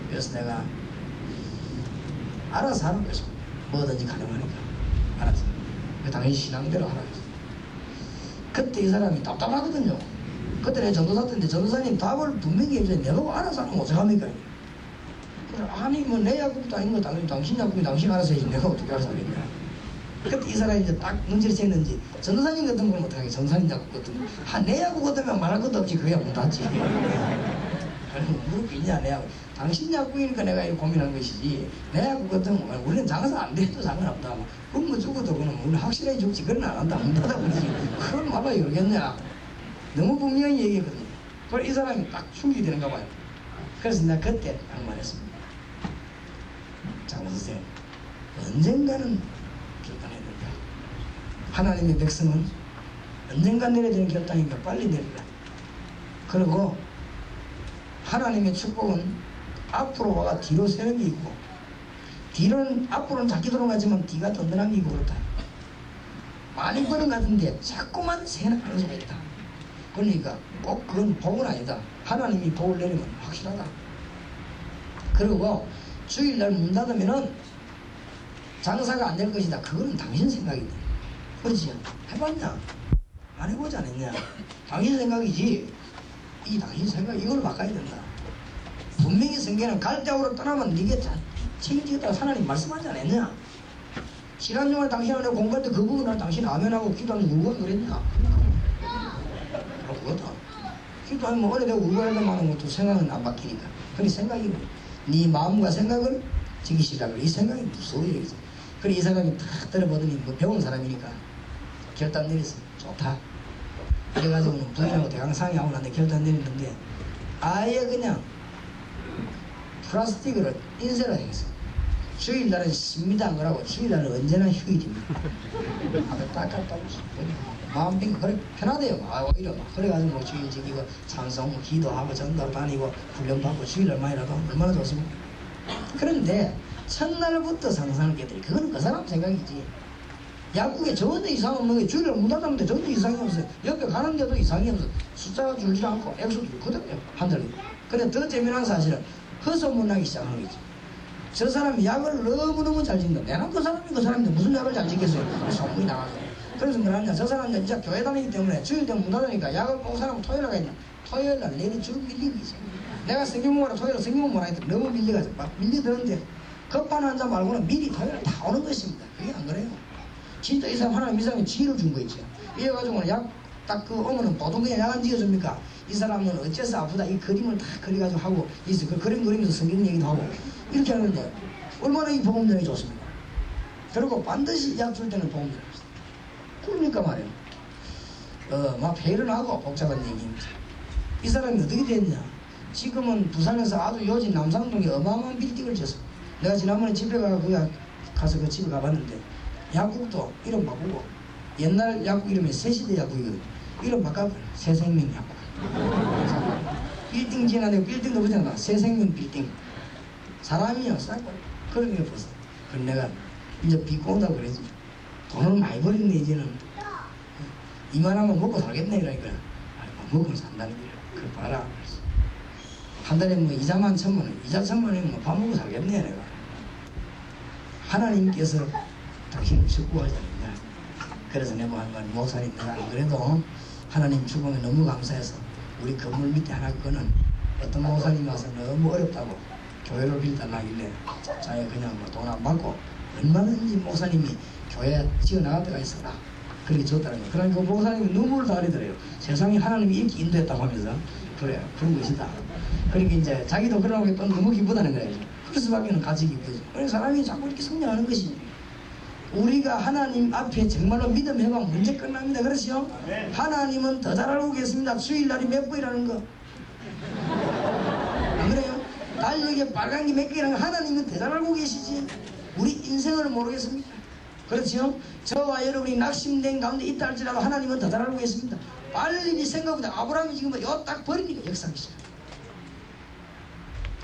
그래서 내가 알아서 하는 거죠. 뭐든지 가능하니까. 알아서. 당연히 신앙대로 하라. 그때 이 사람이 답답하거든요. 그때 내가 전도사 때인데 전도사님 답을 분명히 해줘야 내가 알아서 하면 어떡합니까? 그래, 아니 뭐 내 약국도 아닌 거 당신 약국이 당신 알아서 해야지 내가 어떻게 알아서 하겠냐. 그때 이 사람이 이제 딱 눈치를 챘는지 전도사님 같은 건 못하게 전도사님 약국 같은 거 내 약국 같으면 말할 것도 없지 그게 못 닿지. 무릎 있냐 내 약국 당신 약국이니까 내가 이렇게 고민한 것이지 내 약국 같으면 우리는 장사 안 돼도 상관없다. 굶어 죽어도 그는 우리 확실하게 죽지 그건 안 한다 안 한다 그러지. 그걸 말로 열겠냐. 너무 분명히 얘기했거든요. 그걸 이 사람이 딱 충격이 되는가 봐요. 그래서 내가 그때 한 말 했습니다. 장 선생님 언젠가는 결단해야 된다. 하나님의 백성은 언젠가 내려야 되는 결단이니까 빨리 내리라. 그리고 하나님의 축복은 앞으로 와가 뒤로 새는 게 있고 뒤로는 앞으로는 작게 돌아가지만 뒤가 든든한 게 있고 그렇다. 많이 버는 것 같은데 자꾸만 새는 수가 있다. 그러니까 꼭 그건 복은 아니다. 하나님이 복을 내리면 확실하다. 그리고 주일날 문 닫으면은 장사가 안 될 것이다. 그거는 당신 생각이다. 그렇지? 해봤냐? 안 해보지 않았냐? 당신 생각이지. 이 당신 생각 이걸 바꿔야 된다. 분명히 성경은 갈대아우로 떠나면 네게 책임지겠다고 하나님 말씀하지 않았냐? 지난주에 당신하고 내가 공부할 때 그 부분을 당신 아멘하고 기도하면 울고 그랬냐? 그거다. 기도하면 뭐 어려 내가 울고 하려면 하는 것도 생각은 안 바뀌니까. 그래 생각이 네 마음과 생각을 지키시라고. 이 생각이 무서워요. 그래 이 사람이 탁 들어보더니 뭐 배운 사람이니까 결단 내렸어. 좋다. 그래가지고는 부인하고 대강 상의하고 나한테 결단 내렸는데 아예 그냥 플라스틱으로 인쇄를 했어. 주일날은 쉽니다 안 그러고 주일날은 언제나 휴일입니다. 앞에 딱 마음 빙 그래 편하대요. 오히려 그래가지고 뭐 주일 지키고 찬송 기도하고 전도 다니고 훈련받고 주일날 많이라도 얼마나 좋습니까? 그런데 첫날부터 상상을 깨뜨리 그거는 그 사람 생각이지. 약국에 전혀 이상 없는 게 주일날 문 닫았는데 전혀 이상이 없어요. 옆에 가는데도 이상이 없어. 숫자가 줄지 않고 액수도 줄거든요. 한 달에. 근데 더 재미난 사실은 허소문나기 시작하는 거지. 저 사람이 약을 너무너무 잘 짓는다. 내가 그 사람인데 무슨 약을 잘 짓겠어요. 소문이 나가서. 그래서 뭐라냐. 저 사람은 진짜 교회 다니기 때문에 주일 되면 문 닫으니까 약을 꼭 사람은 토요일에 가있냐. 토요일날 내일이 줄 밀리기 있어. 내가 성경공부하러 토요일에 성경공부 못 하니까 너무 밀려가지고 막 밀려드는데 급한 환자 말고는 미리 토요일에 다 오는 것입니다. 그게 안 그래요. 진짜 이 사람 하나님 이 사람이 지혜를 준 거 있죠. 이래가지고는 약 딱 그 오면은 보통 그냥 약 안 지어줍니까? 이 사람은 어째서 아프다 이 그림을 다 그려가지고 하고 있어. 그 그림 그리면서 성경 얘기도 하고 이렇게 하는데 얼마나 이 복음전이 좋습니까? 그리고 반드시 약 줄 때는 복음전이 있어. 그러니까 말이에요. 막 회의를 하고 복잡한 얘기입니다. 이 사람이 어떻게 됐냐? 지금은 부산에서 아주 요즘 남산동에 어마어마한 빌딩을 지었어. 내가 지난번에 집에 가서 그 집에 가봤는데 약국도 이름 바꾸고 옛날 약국 이름이 새시대 약국이거든. 이름 바꿔버려. 새생명 약국. 빌딩 지나는데 빌딩도 보잖아. 새생명 빌딩. 사람이요 싹 그런 게 벌써. 그럼 내가 이제 비꼬 온다고 그러지. 돈을 많이 버렸네 이제는. 이만하면 먹고 살겠네 이러니까. 먹으면 산다는 거야. 그래 봐라. 한 달에 뭐 이자만 1,000만 원. 이자 1,000만 원이면 뭐 밥 먹고 살겠네 내가. 하나님께서 당신을 축복하지 않느냐. 그래서 내가 한 말 목사님 내가 안 그래도 하나님 축복에 너무 감사해서 우리 건물 밑에 하나 그거는 어떤 목사님이 와서 너무 어렵다고 교회를 빌달라길래 자기가 그냥 뭐 돈 안 받고 얼마든지 목사님이 교회 지어나갈 때가 있어라. 그렇게 줬다는 거예요. 그러니까 그 목사님이 눈물을 다 흘리더래요. 세상에 하나님이 이렇게 인도했다고 하면서 그래 그런 것이다. 그러니까 이제 자기도 그러고 또 너무 기쁘다는 거예요. 그럴 수밖에는 같이 기쁘죠. 그래서 사람이 자꾸 이렇게 성장하는 것이 우리가 하나님 앞에 정말로 믿음해봐 문제 끝납니다. 그렇죠? 하나님은 더 잘 알고 계십니다. 주일날이 몇 분이라는 거. 안 그래요? 달력에 빨간 게 몇 개라는 거 하나님은 더 잘 알고 계시지. 우리 인생을 모르겠습니까? 그렇죠? 저와 여러분이 낙심된 가운데 있다 할지라도 하나님은 더 잘 알고 계십니다. 빨리 생각보다 아브라함이 지금 요 딱 버리니까 역사하기 시작.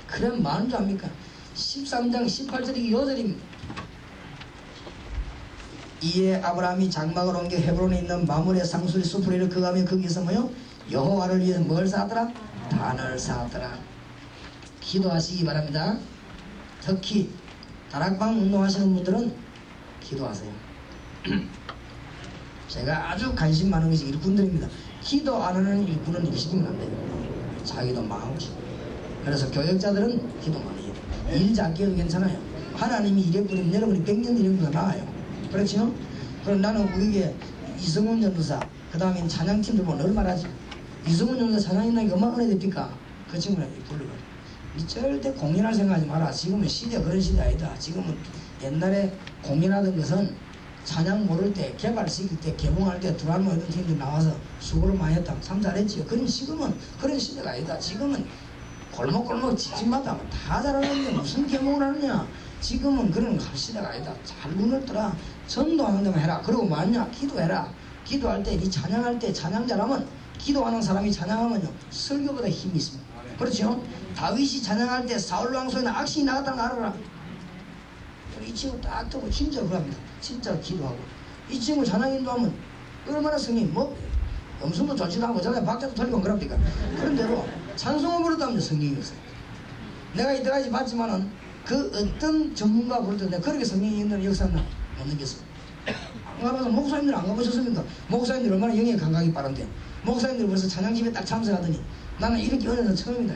그럼 많은 줄 압니까? 13장 18절이 요절입니다. 이에 아브라함이 장막을 옮겨 헤브론에 있는 마므레 상수리 숲으로 이르러 가며 거기서 뭐요? 여호와를 위해서 뭘 사더라? 단을 사더라. 기도하시기 바랍니다. 특히 다락방 운동하시는 분들은 기도하세요. 제가 아주 관심 많은 것이 일꾼들입니다. 기도 안 하는 일꾼은 일시키면 안 돼요. 자기도 망하고 싶어. 그래서 교역자들은 기도 많이 해요. 일 작게 해도 괜찮아요. 하나님이 일해버리면 여러분이 100년 일해보다 나아요. 그렇죠? 그럼 나는 우리에게 이성훈 전도사, 그 다음에 찬양팀들 보면 얼마나 하지? 이성훈 전도사 찬양인나니까 얼마나 은혜 됩니까? 그 친구는 불러요. 절대 공연할 생각하지 마라. 지금은 시대 그런 시대 아니다. 지금은 옛날에 공연하던 것은 찬양 모를 때, 개발시킬 때, 개봉할 때 드라마 이런 팀들 나와서 수고를 많이 했다. 참 잘했지요. 그럼 지금은 그런 시대가 아니다. 지금은 골목골목 집집마다 다 잘하는데 무슨 개봉을 하느냐. 지금은 그런 시대가 아니다. 잘 무너뜨라. 전도하는 데만 해라. 그리고 뭐하냐? 기도해라. 기도할 때, 이 찬양할 때 찬양 잘하면 기도하는 사람이 찬양하면요 설교보다 힘이 있습니다. 그렇죠? 다윗이 찬양할 때 사울 왕소에는 악신이 나갔다는 거 알아라. 이 친구 딱 듣고 진짜 그럽니다. 진짜 기도하고. 이 친구 찬양 인도하면 얼마나 성령이 뭐 음성도 좋지도 않고 전에 박자도 틀리고 그럽니까? 그런데도 찬송을 부르다면 성령이 없어요. 내가 이때까지 봤지만은 그 어떤 전문가 부를 때 내가 그렇게 성령이 있는 역사는 못 느꼈어요. 안 가봐서 목사님들 안 가보셨습니까? 목사님들 얼마나 영의 감각이 빠른데 목사님들 벌써 찬양집에 딱 참석하더니 나는 이렇게 은혜는 처음이다.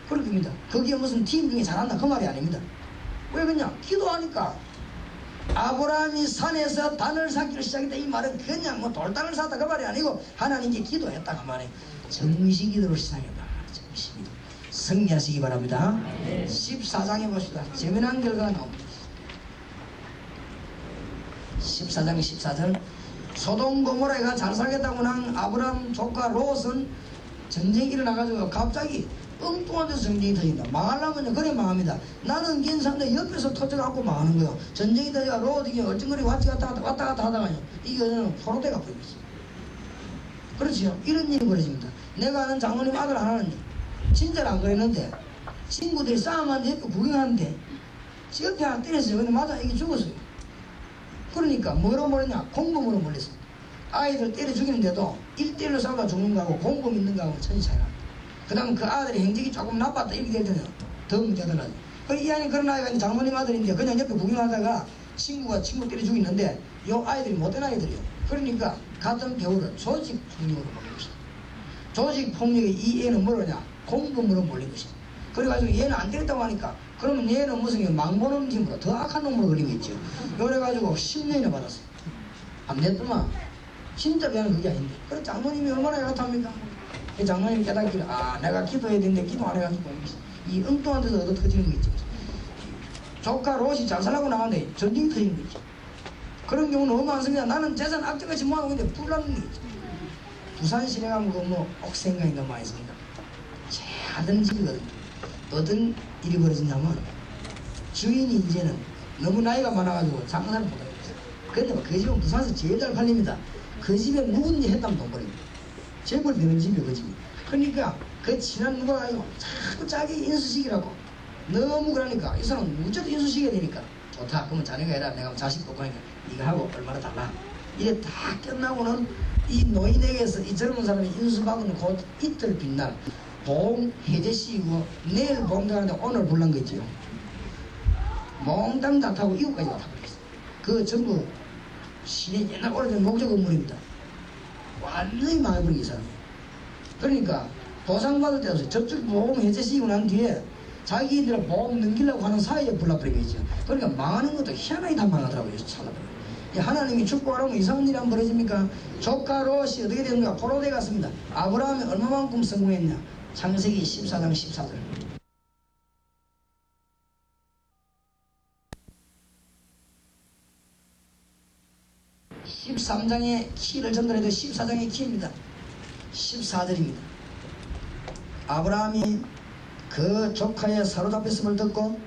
그렇습니다. 거기에 무슨 팀 중에 잘한다 그 말이 아닙니다. 왜 그러냐? 기도하니까. 아브라함이 산에서 단을 쌓기를 시작했다. 이 말은 그냥 뭐 돌단을 쌓았다 그 말이 아니고 하나님께 기도했다 그 말이에요. 정시 기도를 시작했다. 정시 기도. 승리하시기 바랍니다. 14장에 봅시다. 재미난 결과가 나옵니다. 14장 14절. 소돔 고모라가 잘 살겠다고 한 아브라함 조카 롯은 전쟁이 일어나가지고 갑자기 엉뚱한 데서 전쟁이 터진다. 망하려면 그래 망합니다. 나는 괜찮은데 옆에서 터져갖고 망하는 거예요. 전쟁이 터져가 롯이 얼쩡거리 왔다 갔다 하다가요 이게 포로대가 보입니다. 그렇지요. 이런 일이 벌어집니다. 내가 아는 장로님 아들 하나는 진짜로 안 그랬는데 친구들이 싸움하는데 옆에 구경하는데 옆에 하나 때렸어요. 근데 맞아 이게 죽었어요. 그러니까 뭐로 몰렸냐? 공범으로 몰렸어요. 아이들 때려 죽이는데도 1대1로 싸우다 죽는 거하고 공범 있는 거하고 천지 차이가 납니다. 그 다음 그 아들의 행적이 조금 나빴다 이렇게 될 때는 더 문제가 되죠. 이 아이 그런 아이가 장모님 아들인데 그냥 옆에 구경하다가 친구 때려 죽이는데 요 아이들이 못된 아이들이에요. 그러니까 같은 배우를 조직폭력으로 몰린 것이다. 조직폭력의 이 애는 뭐냐? 공범으로 몰린 것이다. 그래가지고 얘는 안 때렸다고 하니까 그러면 얘는 무슨 망보는 팀으로 더 악한 놈으로 걸리고 있죠. 그래가지고 10년이나 받았어요. 안 됐더만 진짜 미안한 그게 아닌데. 그래 장모님이 얼마나 야릇합니까? 장모님이 깨닫기를 내가 기도해야 되는데 기도 안 해가지고 이 엉뚱한 데서 얻어 터지는 거 있죠. 조카 롯이 잘 살라고 나가는데 전쟁이 터지는 거 있죠. 그런 경우는 너무 많습니다. 나는 재산 악정같이 모아놓은 건데 불나는 게 있죠. 부산 시내 가면 뭐 옥생각이 너무 많이 있습니다. 작은 집이거든요. 어떤 일이 벌어지냐면 주인이 이제는 너무 나이가 많아가지고 장사를 못하고 있어요. 근데 그 집은 부산에서 제일 잘 팔립니다. 그 집에 누군지 했다면 돈 벌입니다. 재벌 되는 집이에요 그 집이. 그러니까 그 친한 누가 가지고 자꾸 자기 인수식이라고 너무 그러니까 이 사람은 무조건 인수식이 되니까 좋다. 그러면 자네가 해라. 내가 자식 놓고 하니까 네가 하고 얼마나 달라. 이게 다 끝나고는 이 노인에게서 이 젊은 사람이 인수받고는 곧 이틀 빛날 보험 해제식이고 내일 보험 들어가는데 오늘 불난 거 있지요. 몽땅 다 타고 이웃까지 다 타고 있어요. 그 전부 시내 옛날 오래된 목조 건물입니다. 완전히 망해버린 이 사람. 그러니까 보상받을 때 없어요. 저쪽 보험 해제식이고 난 뒤에 자기들 보험 넘기려고 하는 사이에 불나버린 거 있죠. 그러니까 망하는 것도 희한하게 다 망하더라고요. 찾아보면. 하나님이 축복하라면 이상한 일이 안 벌어집니까? 조카 롯이 어떻게 되는가? 포로대 갔습니다. 아브라함이 얼마만큼 성공했냐? 창세기 14장 14절. (13장의) 키를 전달해도 14장의 키입니다. 14절입니다. 아브라함이 그 조카의 사로잡혔음을 듣고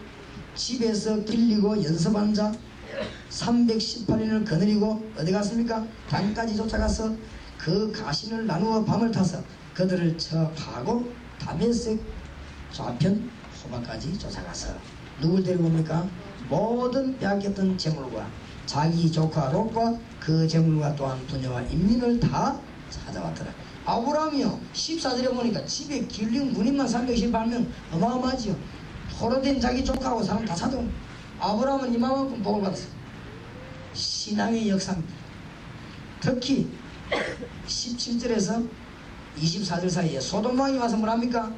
집에서 길리고 연습한 자 318인을 거느리고 어디 갔습니까? 단까지 쫓아가서 그 가신을 나누어 밤을 타서 그들을 쳐 파고 다메섹 좌편 호바까지 쫓아가서 누굴 데리고 옵니까? 모든 빼앗겼던 재물과 자기 조카 롯과 그 재물과 또한 부녀와 인민을 다 찾아왔더라. 아브라함이요 14절에 보니까 집에 길린 군인만 318명 어마어마하지요. 포로된 자기 조카하고 사람 다 찾아온. 아브라함은 이만큼 복을 받았어요. 신앙의 역사입니다. 특히 17절에서 24절 사이에 소돔 왕이 와서 뭐랍니까?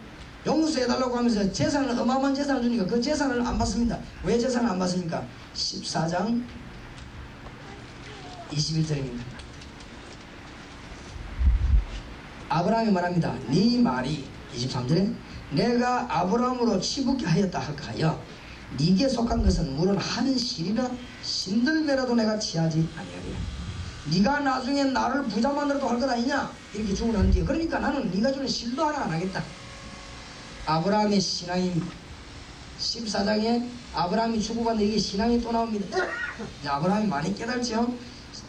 용서해달라고 하면서 재산을 어마어마한 재산을 주니까 그 재산을 안 받습니다. 왜 재산을 안 받습니까? 14장 21절입니다. 아브라함이 말합니다. 네 말이 23절에 내가 아브라함으로 치붙게 하였다 할까 하여 네게 속한 것은 물론 한 실이나 신들매라도 내가 취하지 아니하리라. 네가 나중에 나를 부자 만들어도 할 것 아니냐 이렇게 주문하는데 그러니까 나는 네가 주는 실도 하나 안 하겠다. 아브라함의 신앙이 14장에 아브라함이 축복받는 이게 신앙이 또 나옵니다. 아브라함이 많이 깨달죠.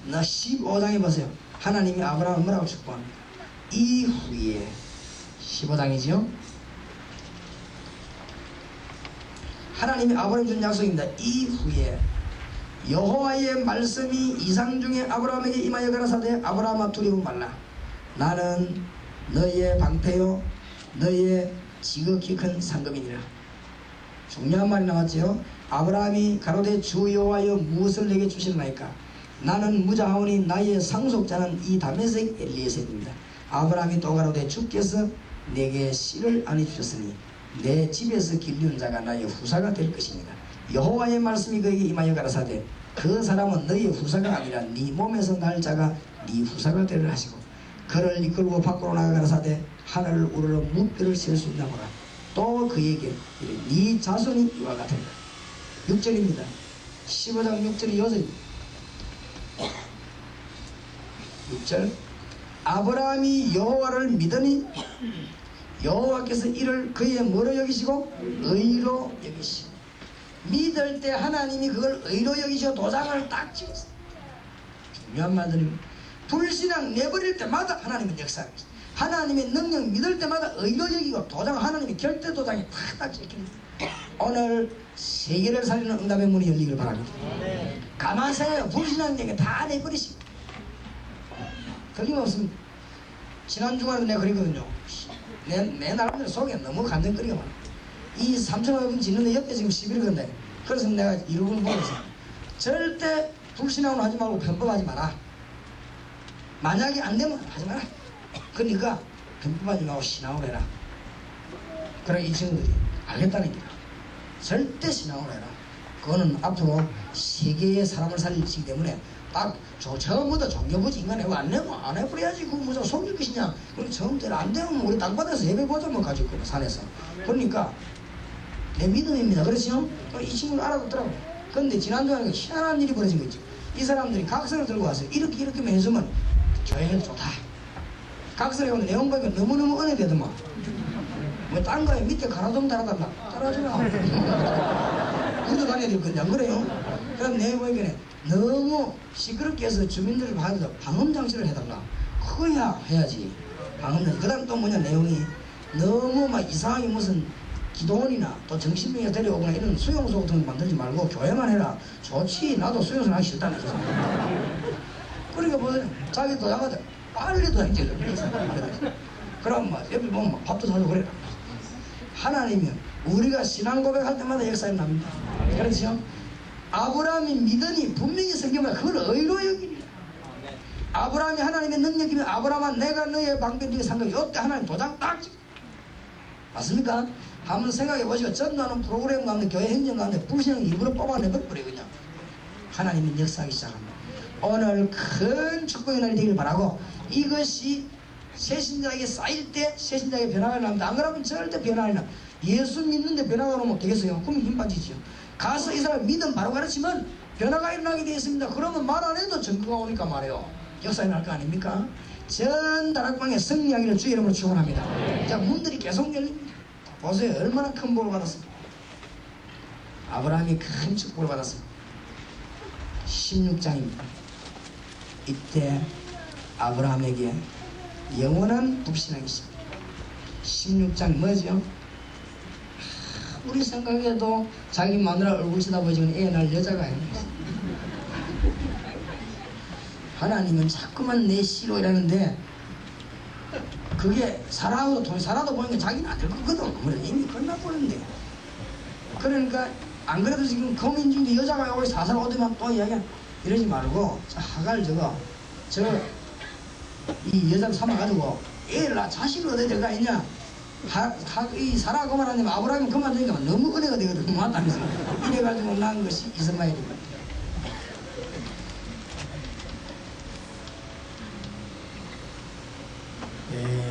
나 15장에 보세요. 하나님이 아브라함을 뭐라고 축복합니다. 이후에 15장이죠. 하나님이 아브라함 준 약속입니다. 이후에 여호와의 말씀이 이상 중에 아브라함에게 임하여 가라사대 아브라함아 두려워 말라. 나는 너의 방패요 너의 지극히 큰 상급이니라. 중요한 말이 나왔지요. 아브라함이 가로되 주 여호와여 무엇을 내게 주시나이까. 나는 무자하오니 나의 상속자는 이 다메섹 엘리에셀입니다. 아브라함이 또 가로되 주께서 내게 씨를 안해 주셨으니 내 집에서 길리운 자가 나의 후사가 될 것입니다. 여호와의 말씀이 그에게 임하여 가라사대 그 사람은 너의 후사가 아니라 네 몸에서 날 자가 네 후사가 되리라 하시고 그를 이끌고 밖으로 나가 가라사대 하늘을 우러러 무뼈를 셀 수 있나 보라. 또 그에게 네 자손이 이와 같으리라. 6절입니다. 15장 6절이 여전입니다. 6절 아브라함이 여호와를 믿으니 여호와께서 이를 그의 뭐로 여기시고 의로 여기시고 믿을 때 하나님이 그걸 의로 여기시고 도장을 딱 찍었어요. 중요한 말들입니다. 불신앙 내버릴 때마다 하나님은 역사합니다. 하나님의 능력 믿을 때마다 의로 여기고 도장 하나님의 결대 도장이 탁 찍힙니다. 오늘 세계를 살리는 응답의 문이 열리길 바랍니다. 가만 생각해요. 불신앙 얘기 다 내버리십니다. 틀림없습니다. 지난 주간에도 내가 그랬거든요. 내 나름대로 속에 너무 감정거리가 많아. 이 3,500원 짓는데 옆에 지금 11일 건데 그래서 내가 이루고는 보면서 절대 불신앙으로 하지 말고 편법하지 마라. 만약에 안 되면 하지 마라. 그러니까 편법하지 말고 신앙으로 해라. 그래 이 친구들이 알겠다는 거야. 절대 신앙으로 해라. 그거는 앞으로 세계의 사람을 살리기 때문에 딱 처음부터 종교부지 인간 해고 안 내고 안 해버려야지. 그거 무슨 속일 것이냐. 그럼 처음부터 안 되면 우리 땅바닥에서 예배 보자 뭐 가지고 있고 산에서. 그러니까 내 믿음입니다. 그렇죠? 이 친구는 알아듣더라고. 그런데 지난주에 희한한 일이 벌어진 거 있죠. 이 사람들이 각서를 들고 와서 이렇게 해주면 교회는 좋다. 각서에 오는 내용 보니까 너무너무 은혜되더만. 뭐 딴 거에 밑에 가로등 달아달라. 달아주라. 우리도 다녀야 될 건데 안 그래요? 그럼 내용 보니까 너무 시끄럽게 해서 주민들을 봐도 방음장치를 해달라. 그거야 해야지. 방음장치. 그 다음 또 뭐냐 내용이 너무 막 이상하게 무슨 기도원이나 또 정신병에 데려오거나 이런 수용소 같은 거 만들지 말고 교회만 해라. 좋지. 나도 수용소 하기 싫다네. 그러니까 뭐 자기 도장하자. 빨리 도장지를. 그럼 막 옆에 보면 막 밥도 사주고 그래. 하나님은 우리가 신앙 고백할 때마다 역사에 납니다. 그렇죠? 아브라함이 믿으니 분명히 성경에 그걸 의로 여기니라. 아브라함이 하나님의 능력이면 아브라함아 내가 너의 방패 네가 상관이 이때 하나님 도장 딱 찍어. 맞습니까? 한번 생각해 보시고 전도하는 프로그램 가운데 교회 행정 가운데 불신앙 일부러 뽑아내버려 그냥. 하나님이 역사하기 시작합니다. 오늘 큰 축복의 날이 되길 바라고 이것이 새신자에게 쌓일 때 새신자에게 변화가 납니다. 안 그러면 절대 변화가 안 나. 예수 믿는데 변화가 오면 되겠어요? 그럼 힘 빠지죠. 가서 이 사람 믿음 바로 가르치면 변화가 일어나게 되어 있습니다. 그러면 말 안 해도 증거가 오니까 말해요. 역사에 날 거 아닙니까? 전 다락방에 승리하기를 주의 이름으로 축원합니다. 자, 문들이 계속 열립니다. 보세요. 얼마나 큰 복을 받았습니까? 아브라함이 큰 축복을 받았습니다. 16장입니다. 이때 아브라함에게 영원한 불신앙이 있습니다. 16장 뭐죠? 우리 생각에도 자기 마누라 얼굴 쳐다보지만 애 낳을 여자가 아닙니다. 하나님은 자꾸만 내 씨로 이러는데 그게 살아도 보니까 자기는 안 될 거거든. 이미 끝나버렸는데. 그러니까 안 그래도 지금 거민 중에 여자가 여기 사살 오더만 또 이야기야. 이러지 말고 자, 하갈 저 이 여자를 삼아가지고 애를 낳아 자식을 어디 들어가 있냐? 이 사라 그만 하면 아브라함이 그만두니까 너무 은혜가 되거든. 그만하면서 이래가지고 낳은 것이 이스마엘입니다.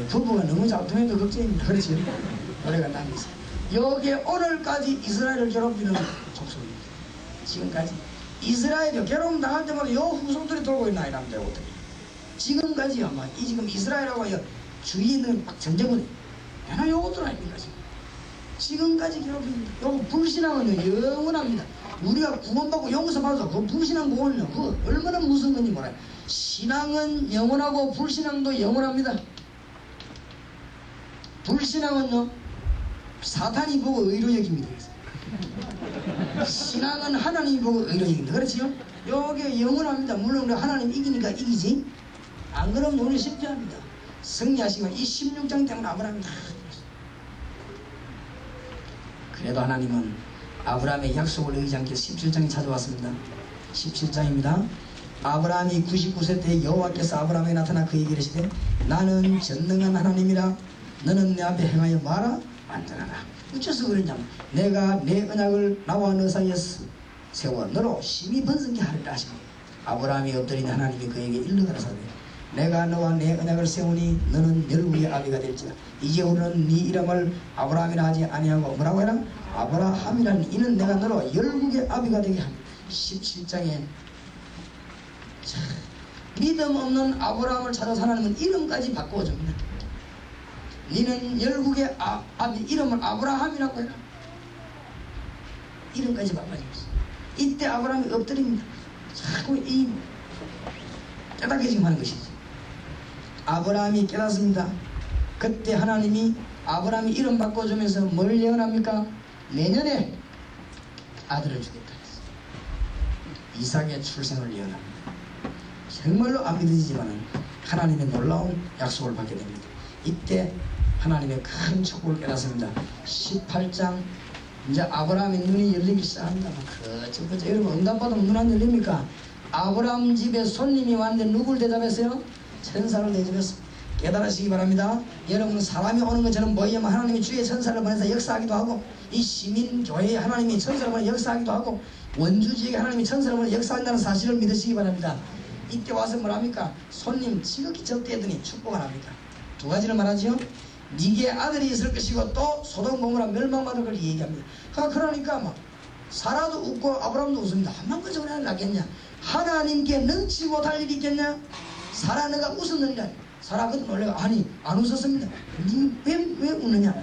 부부가 너무 잘 통해도 걱정입니다. 그렇지? 노래가 나면서 여기에 오늘까지 이스라엘을 괴롭히는 족속입니다. 지금까지 이스라엘이 괴로움 당할 때마다 요 후손들이 돌고 있나 이랍니다. 어떻게 지금까지 아마 이 지금 이스라엘하고 주위에는 막 전쟁을 맨날 요것들 아닙니까? 지금까지 괴롭힙니다. 요거 불신앙은요 영원합니다. 우리가 구원받고 용서받아서 그 불신앙 구원은요 그거 얼마나 무서운 건지 몰라요. 신앙은 영원하고 불신앙도 영원합니다. 불신앙은요 사탄이 보고 의로 여깁니다. 신앙은 하나님이 보고 의로 여깁니다. 그렇지요? 요게 영원합니다. 물론 하나님 이기니까 이기지 안 그러면 우리 실패합니다. 승리하시면 이 16장 때문에 아브라함이 다 그래도 하나님은 아브라함의 약속을 어기지 않게 17장에 찾아왔습니다. 17장입니다. 아브라함이 99세 때 여호와께서 아브라함에게 나타나 그에게 이르시되 나는 전능한 하나님이라 너는 내 앞에 행하여 마라 완전하라. 어째서 그러냐면 내가 내 언약을 나와 너 사이에 세워 너로 심히 번성케 하리라 하시고 아브라함이 엎드리니 하나님이 그에게 일러 가라사대 내가 너와 내 언약을 세우니 너는 열국의 아비가 될지라. 이제 우리는 네 이름을 아브라함이라 하지 아니하고 뭐라고 해라? 아브라함이라니 이는 내가 너로 열국의 아비가 되게 합니다. 17장에 믿음 없는 아브라함을 찾아서 하나님은 이름까지 바꿔줍니다. 너는 열국의 아비 이름을 아브라함이라고 해라. 이름까지 바꿔줍니다. 이때 아브라함이 엎드립니다. 자꾸 이 깨닫게 지금 하는 것이지. 아브라함이 깨닫습니다. 그때 하나님이 아브라함이 이름 바꿔주면서 뭘 예언합니까? 내년에 아들을 주겠다 했어요. 이삭의 출생을 예언합니다. 정말로 안 믿어지지만 하나님의 놀라운 약속을 받게 됩니다. 이때 하나님의 큰 축복을 깨닫습니다. 18장 이제 아브라함의 눈이 열리기 시작합니다. 그저 여러분 응답받으면 눈 안 열립니까? 아브라함 집에 손님이 왔는데 누굴 대접했어요? 천사를 대접했습니다. 깨달으시기 바랍니다. 여러분 사람이 오는 것처럼 보이면 하나님이 주의 천사를 보내서 역사하기도 하고 이 시민교회에 하나님이 천사를 보내서 역사하기도 하고 원주지역에 하나님이 천사를 보내서 역사한다는 사실을 믿으시기 바랍니다. 이때 와서 뭐랍니까? 손님 지극히 적대했더니 축복을 합니까? 두 가지를 말하지요. 네게 아들이 있을 것이고 또 소돔 고모라 멸망받을 걸 얘기합니다. 그러니까 막 사라도 웃고 아브라함도 웃습니다. 한만 그 전에 나겠냐? 하나님께 능치 못할 일이 있겠냐? 사라 너가 웃었느냐? 사라 그도 놀래가 아니 안 웃었습니다. 왜 웃느냐?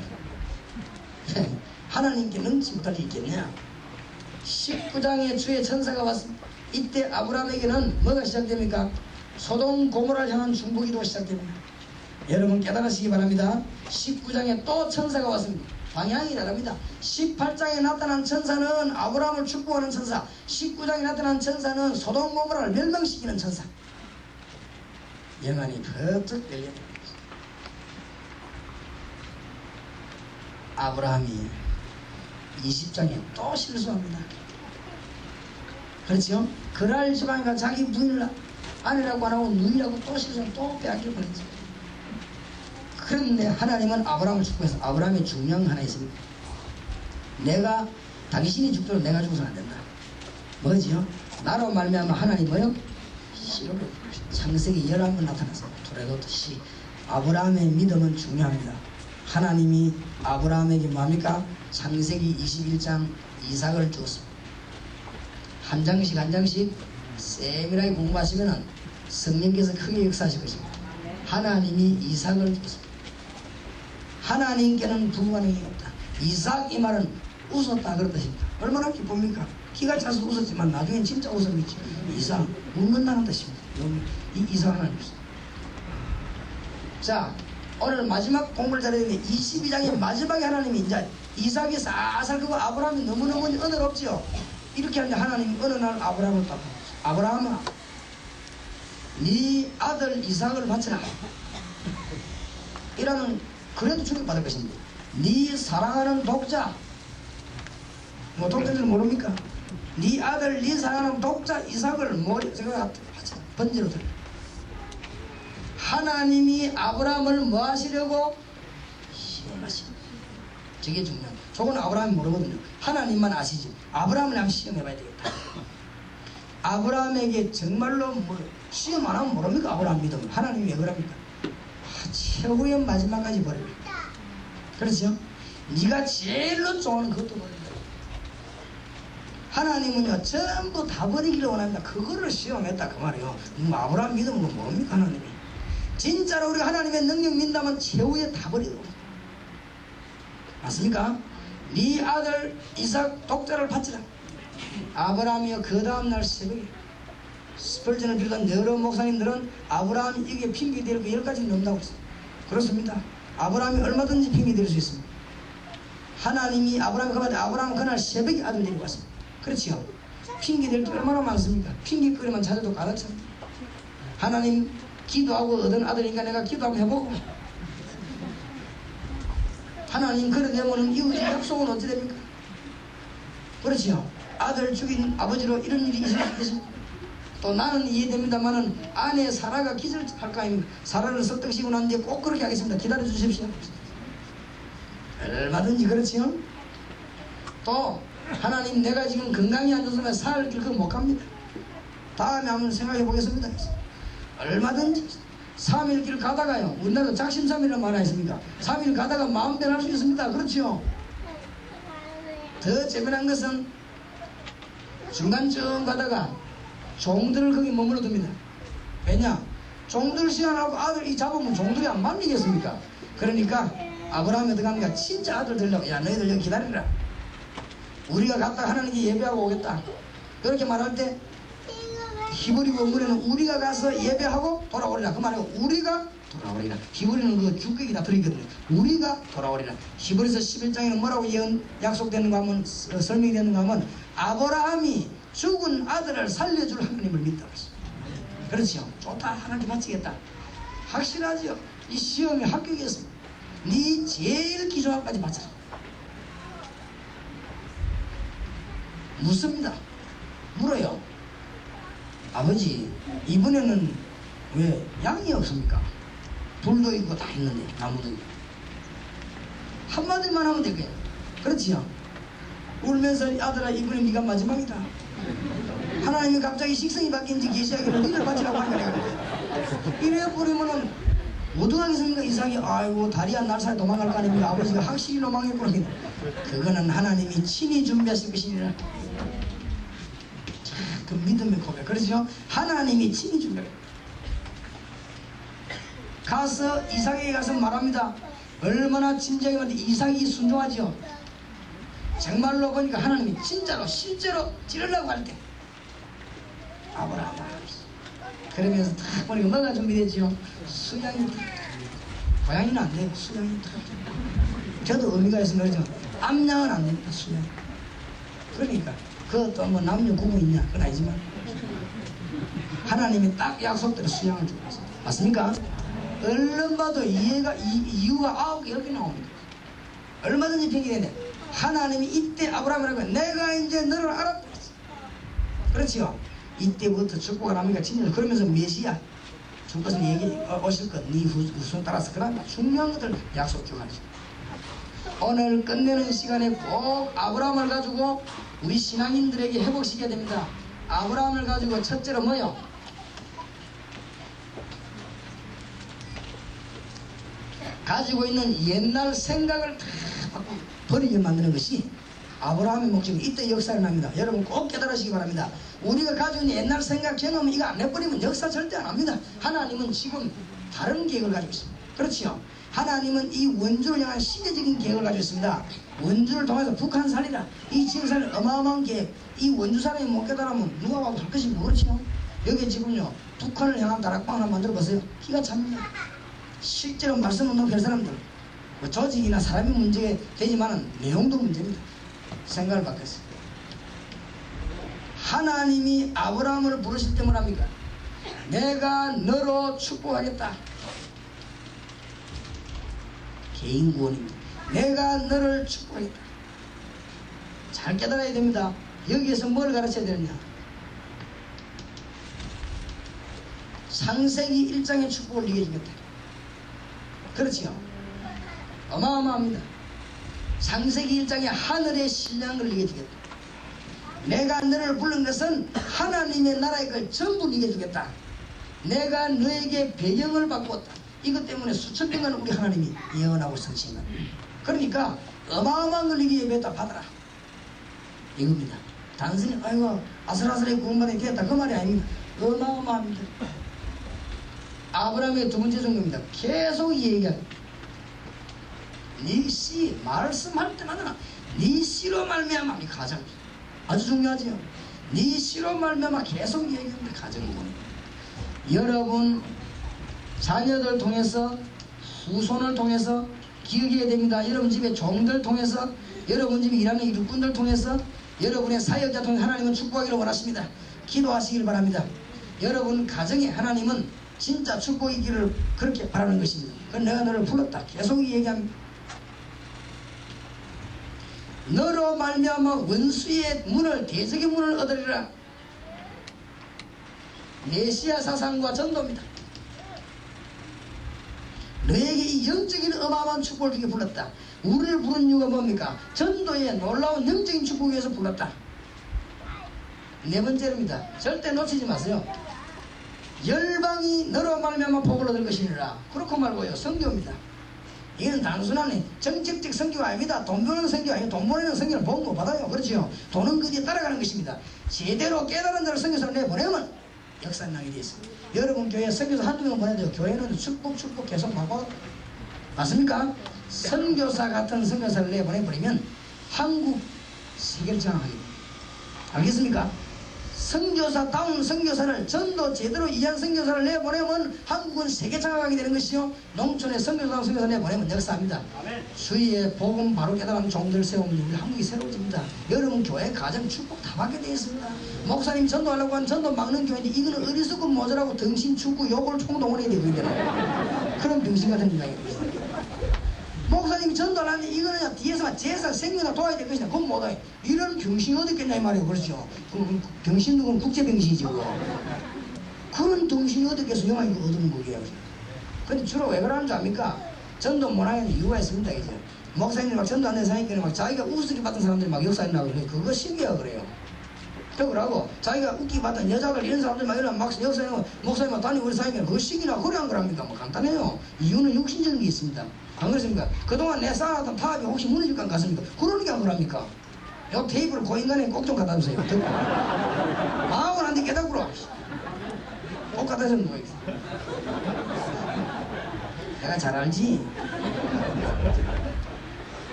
하나님께 능치 못할 일이 있겠냐? 19장에 주의 천사가 왔습니다. 이때 아브라함에게는 뭐가 시작됩니까? 소돔 고모라를 향한 중보기도가 시작됩니다. 여러분 깨달으시기 바랍니다. 19장에 또 천사가 왔습니다. 방향이 다릅니다. 18장에 나타난 천사는 아브라함을 축복하는 천사, 19장에 나타난 천사는 소돔 고모라를 멸망시키는 천사. 영안이 퍼뜩 열립니다. 아브라함이 20장에 또 실수합니다. 그렇죠? 그랄 지방이가 자기 부인을 아내라고 안 하고 누이라고 또 실수하고 또 빼앗길 뻔했죠. 그런데 하나님은 아브라함을 축복해서 아브라함이 중요한 거 하나 있습니다. 내가 당신이 죽도록 내가 죽어서는 안 된다. 뭐지요? 나로 말미암아 하나님 뭐요? 시로를 창세기 11번 나타났습니다. 토레도듯이 아브라함의 믿음은 중요합니다. 하나님이 아브라함에게 뭡니까? 창세기 21장 이삭을 주었습니다. 한 장씩 한 장씩 세밀하게 공부하시면 성령께서 크게 역사하실 것입니다. 하나님이 이삭을 주었습니다. 하나님께는 불가능이 없다. 이삭 이 말은 웃었다 그런 뜻입니다. 얼마나 기쁩니까? 기가 차서 웃었지만 나중엔 진짜 웃었겠지. 이삭 웃는다는 뜻입니다. 이 이삭 하나님. 자 오늘 마지막 공부를 잘해야 되는데 22장의 마지막에 하나님이 이제 이삭이 살살 그거 아브라함이 너무너무 은혜롭지요. 이렇게 하는데 하나님이 어느 날 아브라함을 딱 아브라함아 네 아들 이삭을 바쳐라. 이라는 그래도 충격받을 것입니다. 네 사랑하는 독자 뭐 독자들은 모릅니까? 네 아들 네 사랑하는 독자 이삭을 머리 제가 바쳐라. 번지로 들어. 하나님이 아브라함을 뭐 하시려고? 시험하시려고. 저게 중요한 거예요. 저건 아브라함이 모르거든요. 하나님만 아시지. 아브라함을 한번 시험해봐야 되겠다. 아브라함에게 정말로 시험 안 하면 모릅니까? 아브라함 믿음을. 하나님이 왜 그럽니까? 최후의 마지막까지 버립니다. 그렇죠? 네가 제일로 좋아하는 그것도 버린다. 하나님은요 전부 다 버리기를 원합니다. 그거를 시험했다 그 말이에요. 아브라함 믿음은 거 모릅니까? 하나님이 진짜로 우리가 하나님의 능력 믿는다면 최후에 다 버리고 맞습니까? 네 아들 이삭 독자를 바치라. 아브라함이요 그 다음날 새벽에 스펄전을 비롯한 여러 목사님들은 아브라함이 이게 핑계대고 10가지 넘다고 했어요. 그렇습니다. 아브라함이 얼마든지 핑계댈 수 있습니다. 하나님이 아브라함은 그날 새벽에 아들 데리고 왔습니다. 그렇지요? 핑계댈 게 얼마나 많습니까? 핑계거리만 찾아도 가라앉습니다. 하나님 기도하고 얻은 아들이니까 내가 기도 한번 해보고 하나님 그래 되면은 이웃의 약속은 어찌 됩니까? 그렇지요? 아들 죽인 아버지로 이런 일이 있을 수 있겠습니까? 또 나는 이해됩니다만은 아내 사라가 기절할 거 아닙니까? 사라를 설득시키고 난 뒤에 꼭 그렇게 하겠습니다. 기다려 주십시오. 얼마든지 그렇지요? 또 하나님 내가 지금 건강이 안 좋으면 살 길 못 갑니다. 다음에 한번 생각해 보겠습니다. 얼마든지 3일 길 가다가요. 우리나라도 작심삼일이라는 말 아니십니까? 3일 가다가 마음 변할 수 있습니다. 그렇죠? 더 재미난 것은 중간쯤 가다가 종들을 거기 머물러 둡니다. 왜냐? 종들 시간하고 아들 이 잡으면 종들이 안 말리겠습니까? 그러니까 아브라함이 어떻게 합니까? 진짜 아들 들려고 야 너희들 여기 기다리라. 우리가 갔다 하나님께 예배하고 오겠다. 그렇게 말할 때 히브리 원문에는 우리가 가서 예배하고 돌아오리라 그 말이에요. 우리가 돌아오리라. 히브리는 그 주격이 다 들어있거든요. 우리가 돌아오리라. 히브리서 11장에는 뭐라고 약속되는가 하면 설명이 되는가 하면 아브라함이 죽은 아들을 살려줄 하나님을 믿다고 했습니다. 그렇죠? 좋다. 하나님 바치겠다. 확실하죠? 이 시험에 합격했습니다. 네 제일 기초학까지 바쳐라. 묻습니다. 물어요. 아버지 이번에는 왜 양이 없습니까? 돌도 있고 다 있는데 나무도 있고 한마디만 하면 되겠네. 그렇지요? 울면서 아들아 이번에 네가 마지막이다. 하나님이 갑자기 식성이 바뀐지 계시하기를 너희를 바치라고 하니까 내가 이래 버리면은 어떡하겠습니까? 이삭이 아이고 다리야 날 사이 도망갈 거 아닙니까? 아버지가 확실히 도망했구나. 그거는 하나님이 친히 준비하실 것이니라. 그 믿음의 고백. 그렇죠? 하나님이 친히 준비해. 가서 이삭에게 가서 말합니다. 얼마나 진지하게 말하는데 이삭이 순종하죠. 정말로 보니까 하나님이 진짜로 실제로 찌르려고 할 때 아브라함 그러면서 딱 보니까 뭐가 준비되지요? 수양이 고양이는 안 돼요. 수양이 딱 저도 의미가 있으면 그러죠. 암양은 안 됩니다. 수양. 그러니까 그것도 뭐 남녀 구분 있냐 그건 아니지만 하나님이 딱 약속대로 수양을 주고 있어요. 맞습니까? 얼른 봐도 이유가 9개 10개 나옵니다. 얼마든지 핑계대네. 하나님이 이때 아브라함이라고 내가 이제 너를 알았다. 그렇지요? 이때부터 축복을 합니까? 진짜 그러면서 메시아 주께서 오실 것 네 후손 따라서 그런 중요한 것들 약속 쭉 하죠. 오늘 끝내는 시간에 꼭 아브라함을 가지고 우리 신앙인들에게 회복시켜야 됩니다. 아브라함을 가지고 첫째로 뭐요? 가지고 있는 옛날 생각을 다 버리게 만드는 것이 아브라함의 목적이 이때 역사를 납니다. 여러분 꼭 깨달으시기 바랍니다. 우리가 가지고 있는 옛날 생각 경험 이거 안 내버리면 역사 절대 안 합니다. 하나님은 지금 다른 계획을 가지고 있습니다. 그렇지요? 하나님은 이 원주를 향한 시대적인 계획을 가지고 있습니다. 원주를 통해서 북한 살리라. 이 지금 살리는 어마어마한 계획. 이 원주 사람이 못 깨달으면 누가 와도 할 것이 그렇지요? 여기 지금요 북한을 향한 다락방 하나 만들어 보세요. 기가 찹니다. 실제로 말씀 없는 별 사람들 뭐 조직이나 사람이 문제 되지만은 내용도 문제입니다. 생각을 바꿨어요. 하나님이 아브라함을 부르실 때 뭐랍니까? 내가 너로 축복하겠다. 개인 구원입니다. 내가 너를 축복하겠다. 잘 깨달아야 됩니다. 여기에서 뭘 가르쳐야 되느냐? 창세기 1장의 축복을 누리게 주겠다. 그렇지요. 어마어마합니다. 창세기 1장의 하늘의 신령을 누리게 주겠다. 내가 너를 부른 것은 하나님의 나라의 걸 전부 누리게 주겠다. 내가 너에게 배경을 바꾸었다. 이것 때문에 수천 년간 우리 하나님이 예언하고 성취한 겁니다. 그러니까 어마어마한 걸 누리게 예배했다 받아라. 이겁니다. 단순히 아이고 아슬아슬하게 구원받게 되었다 그 말이 아닙니다. 어마어마합니다. 아브라함의 두 번째 종교입니다. 계속 얘기합니다. 네 씨 말씀할 때마다 네 씨로 말미암아 이 가정 아주 중요하지요. 네 씨로 말미암아 계속 얘기합니다. 가정이 여러분 자녀들 통해서 후손을 통해서 기억해야 됩니다. 여러분 집의 종들 통해서 여러분 집에 일하는 일꾼들 통해서 여러분의 사역자 통해 하나님은 축복하기를 원하십니다. 기도하시길 바랍니다. 여러분 가정에 하나님은 진짜 축복이기를 그렇게 바라는 것입니다. 그건 내가 너를 불렀다. 계속 얘기합니다. 너로 말미암아 원수의 문을 대적의 문을 얻으리라. 메시아 사상과 전도입니다. 너에게 이 영적인 어마어마한 축복을 주게 불렀다. 우리를 부른 이유가 뭡니까? 전도의 놀라운 영적인 축복을 위해서 불렀다. 네 번째입니다. 절대 놓치지 마세요. 열방이 너로 말미암아 복을 얻을 것이니라. 그렇고 말고요. 성교입니다. 이는 단순한 정책적 성교가 아닙니다. 돈 버는 성교가 아니고 돈 버는 성교는 복 못 받아요. 그렇죠? 돈은 그 뒤에 따라가는 것입니다. 제대로 깨달은 대로 성교사를 내보내면 역사에 나게 되어 있습니다. 여러분 교회 선교사 한두 명 보내도 교회는 축복 계속 받고 맞습니까? 선교사 같은 선교사를 내보내버리면 한국 세계를 장악하게 됩니다. 알겠습니까? 선교사다운 선교사를 전도 제대로 이해한 선교사를 내보내면 한국은 세계 장악하게 되는 것이요. 농촌에 선교사다운 선교사를 내보내면 역사합니다. 주위에 복음 바로 깨달은 종들 세우면 우리 한국이 새로워집니다. 여러분 교회 가정 축복 다 받게 되어 있습니다. 목사님 전도하려고 하는 전도 막는 교회인데 이거는 어리석고 모자라고 덩신 축구 욕을 총동원해야 되거든요. 그런 병신 같은 인간입니다. 목사님이 전도하려는데 이거는 뒤에서 제사 생명을 도와야 될 것이다. 그건 못해. 이런 병신이 어디 있겠냐 이 말이에요. 그렇죠. 그 병신 누구는 국제병신이죠. 그런 병신이 어디 있겠어. 영화 이거 얻는 거예요. 근데 주로 왜 그러는 줄 압니까? 전도 못하는 이유가 있습니다. 이제 목사님이 막 전도 안 되는 사람이니까 막 자기가 우습게 받은 사람들이 막 역사에 나오고 그래요. 그거 신기하고 그래요. 그러고 자기가 웃기 받은 여자들 이런 사람들 막 이런 막 역사에 나오고 목사님 다니고 우리 사니까 그거 신기나 그래 한 거랍니까? 뭐 간단해요. 이유는 육신적인 게 있습니다. 안 그렇습니까? 그동안 내 쌓아놨던 파업이 혹시 무너질 것 같습니까? 그러니까 안 그럽니까? 요 테이프를 고인간에 꼭 좀 갖다 주세요. 마음을 안 돼 깨닫구로 꼭 갖다 주는 거예요. 내가 잘 알지?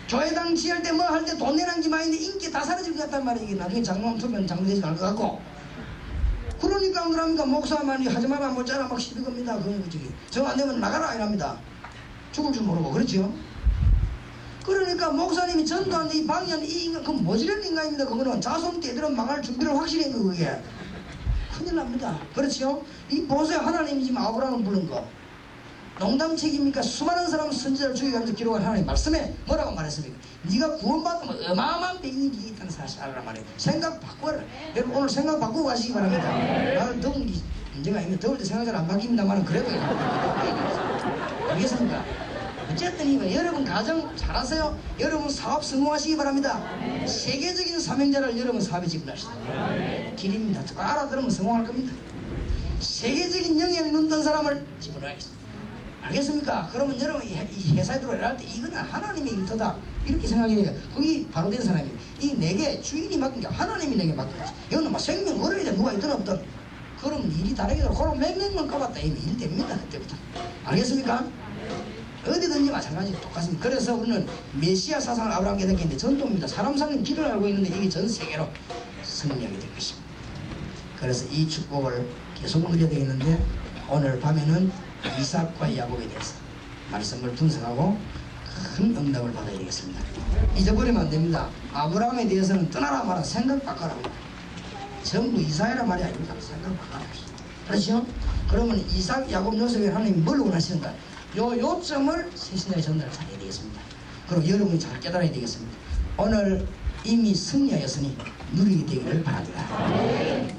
교회당 지을 때 뭐 할 때 돈 내는 게 많은데 인기 다 사라질 것 같단 말이에요. 이게 나중에 장로만 투면 장로되지 않을 것 같고. 그러니까 안 그럽니까? 목사만이 하지 마라 못 자라 막 시비 겁니다. 그런 거지. 저 안 되면 나가라 이랍니다. 죽을 줄 모르고 그렇죠? 그러니까 목사님이 전도하는 이 방연 이 인간 그건 모질한 인간입니다. 그거는 자손 때들은 망할 준비를 확실히 한 거 그게 큰일 납니다. 그렇죠? 이 보세요. 하나님이 지금 아브라함을 부른 거 농담책입니까? 수많은 사람 선지자를 죽여가면서 기록한 하나님 말씀에 뭐라고 말했습니까? 네가 구원받으면 어마어마한 백일이 있다는 사실 알아라 말이에요. 생각 바꿔라. 여러분 오늘 생각 바꾸고 가시기 바랍니다. 나는 더운 게 문제가 아니면 더울 때 생각 잘 안 바뀝니다만 그래도 알겠습니까? 어쨌든 이거 여러분 가정 잘하세요. 여러분 사업 성공하시기 바랍니다. 세계적인 사명자를 여러분 사업에 집중하시다. 길입니다. 알아들으면 성공할 겁니다. 세계적인 영향을 눈뜬 사람을 집어넣어야겠습니다. 알겠습니까? 그러면 여러분 이 회사에 들어와 일할 때 이거는 하나님의 일터다 이렇게 생각해야 돼요. 그게 바로 된 사람이에요. 이 내게 주인이 맡긴 게 하나님이 내게 맡긴 거지. 이거는 막 생명 어려야 돼. 누가 있든 없든. 그럼 일이 다르게 되고 그럼 몇 명만 까봤다 이미 일 됩니다. 그때부터. 알겠습니까? 어디든지 마찬가지 똑같습니다. 그래서 우리는 메시아 사상을 아브라함께 느끼는데 전도입니다. 사람 사는 길을 알고 있는데 이게 전 세계로 성령이 될 것입니다. 그래서 이 축복을 계속 누려야 되겠는데 오늘 밤에는 이삭과 야곱에 대해서 말씀을 분석하고 큰 응답을 받아야 되겠습니다. 잊어버리면 안 됩니다. 아브라함에 대해서는 떠나라 마라 생각 바꿔라. 전부 이삭이라 말이 아닙니다. 생각 바꿔라. 그렇죠? 그러면 이삭, 야곱, 요셉에 하나님이 뭘 원하시는가? 요 요점을 새신자의 전달을 잘해야 되겠습니다. 그리고 여러분이 잘 깨달아야 되겠습니다. 오늘 이미 승리하였으니 누리게 되기를 바랍니다.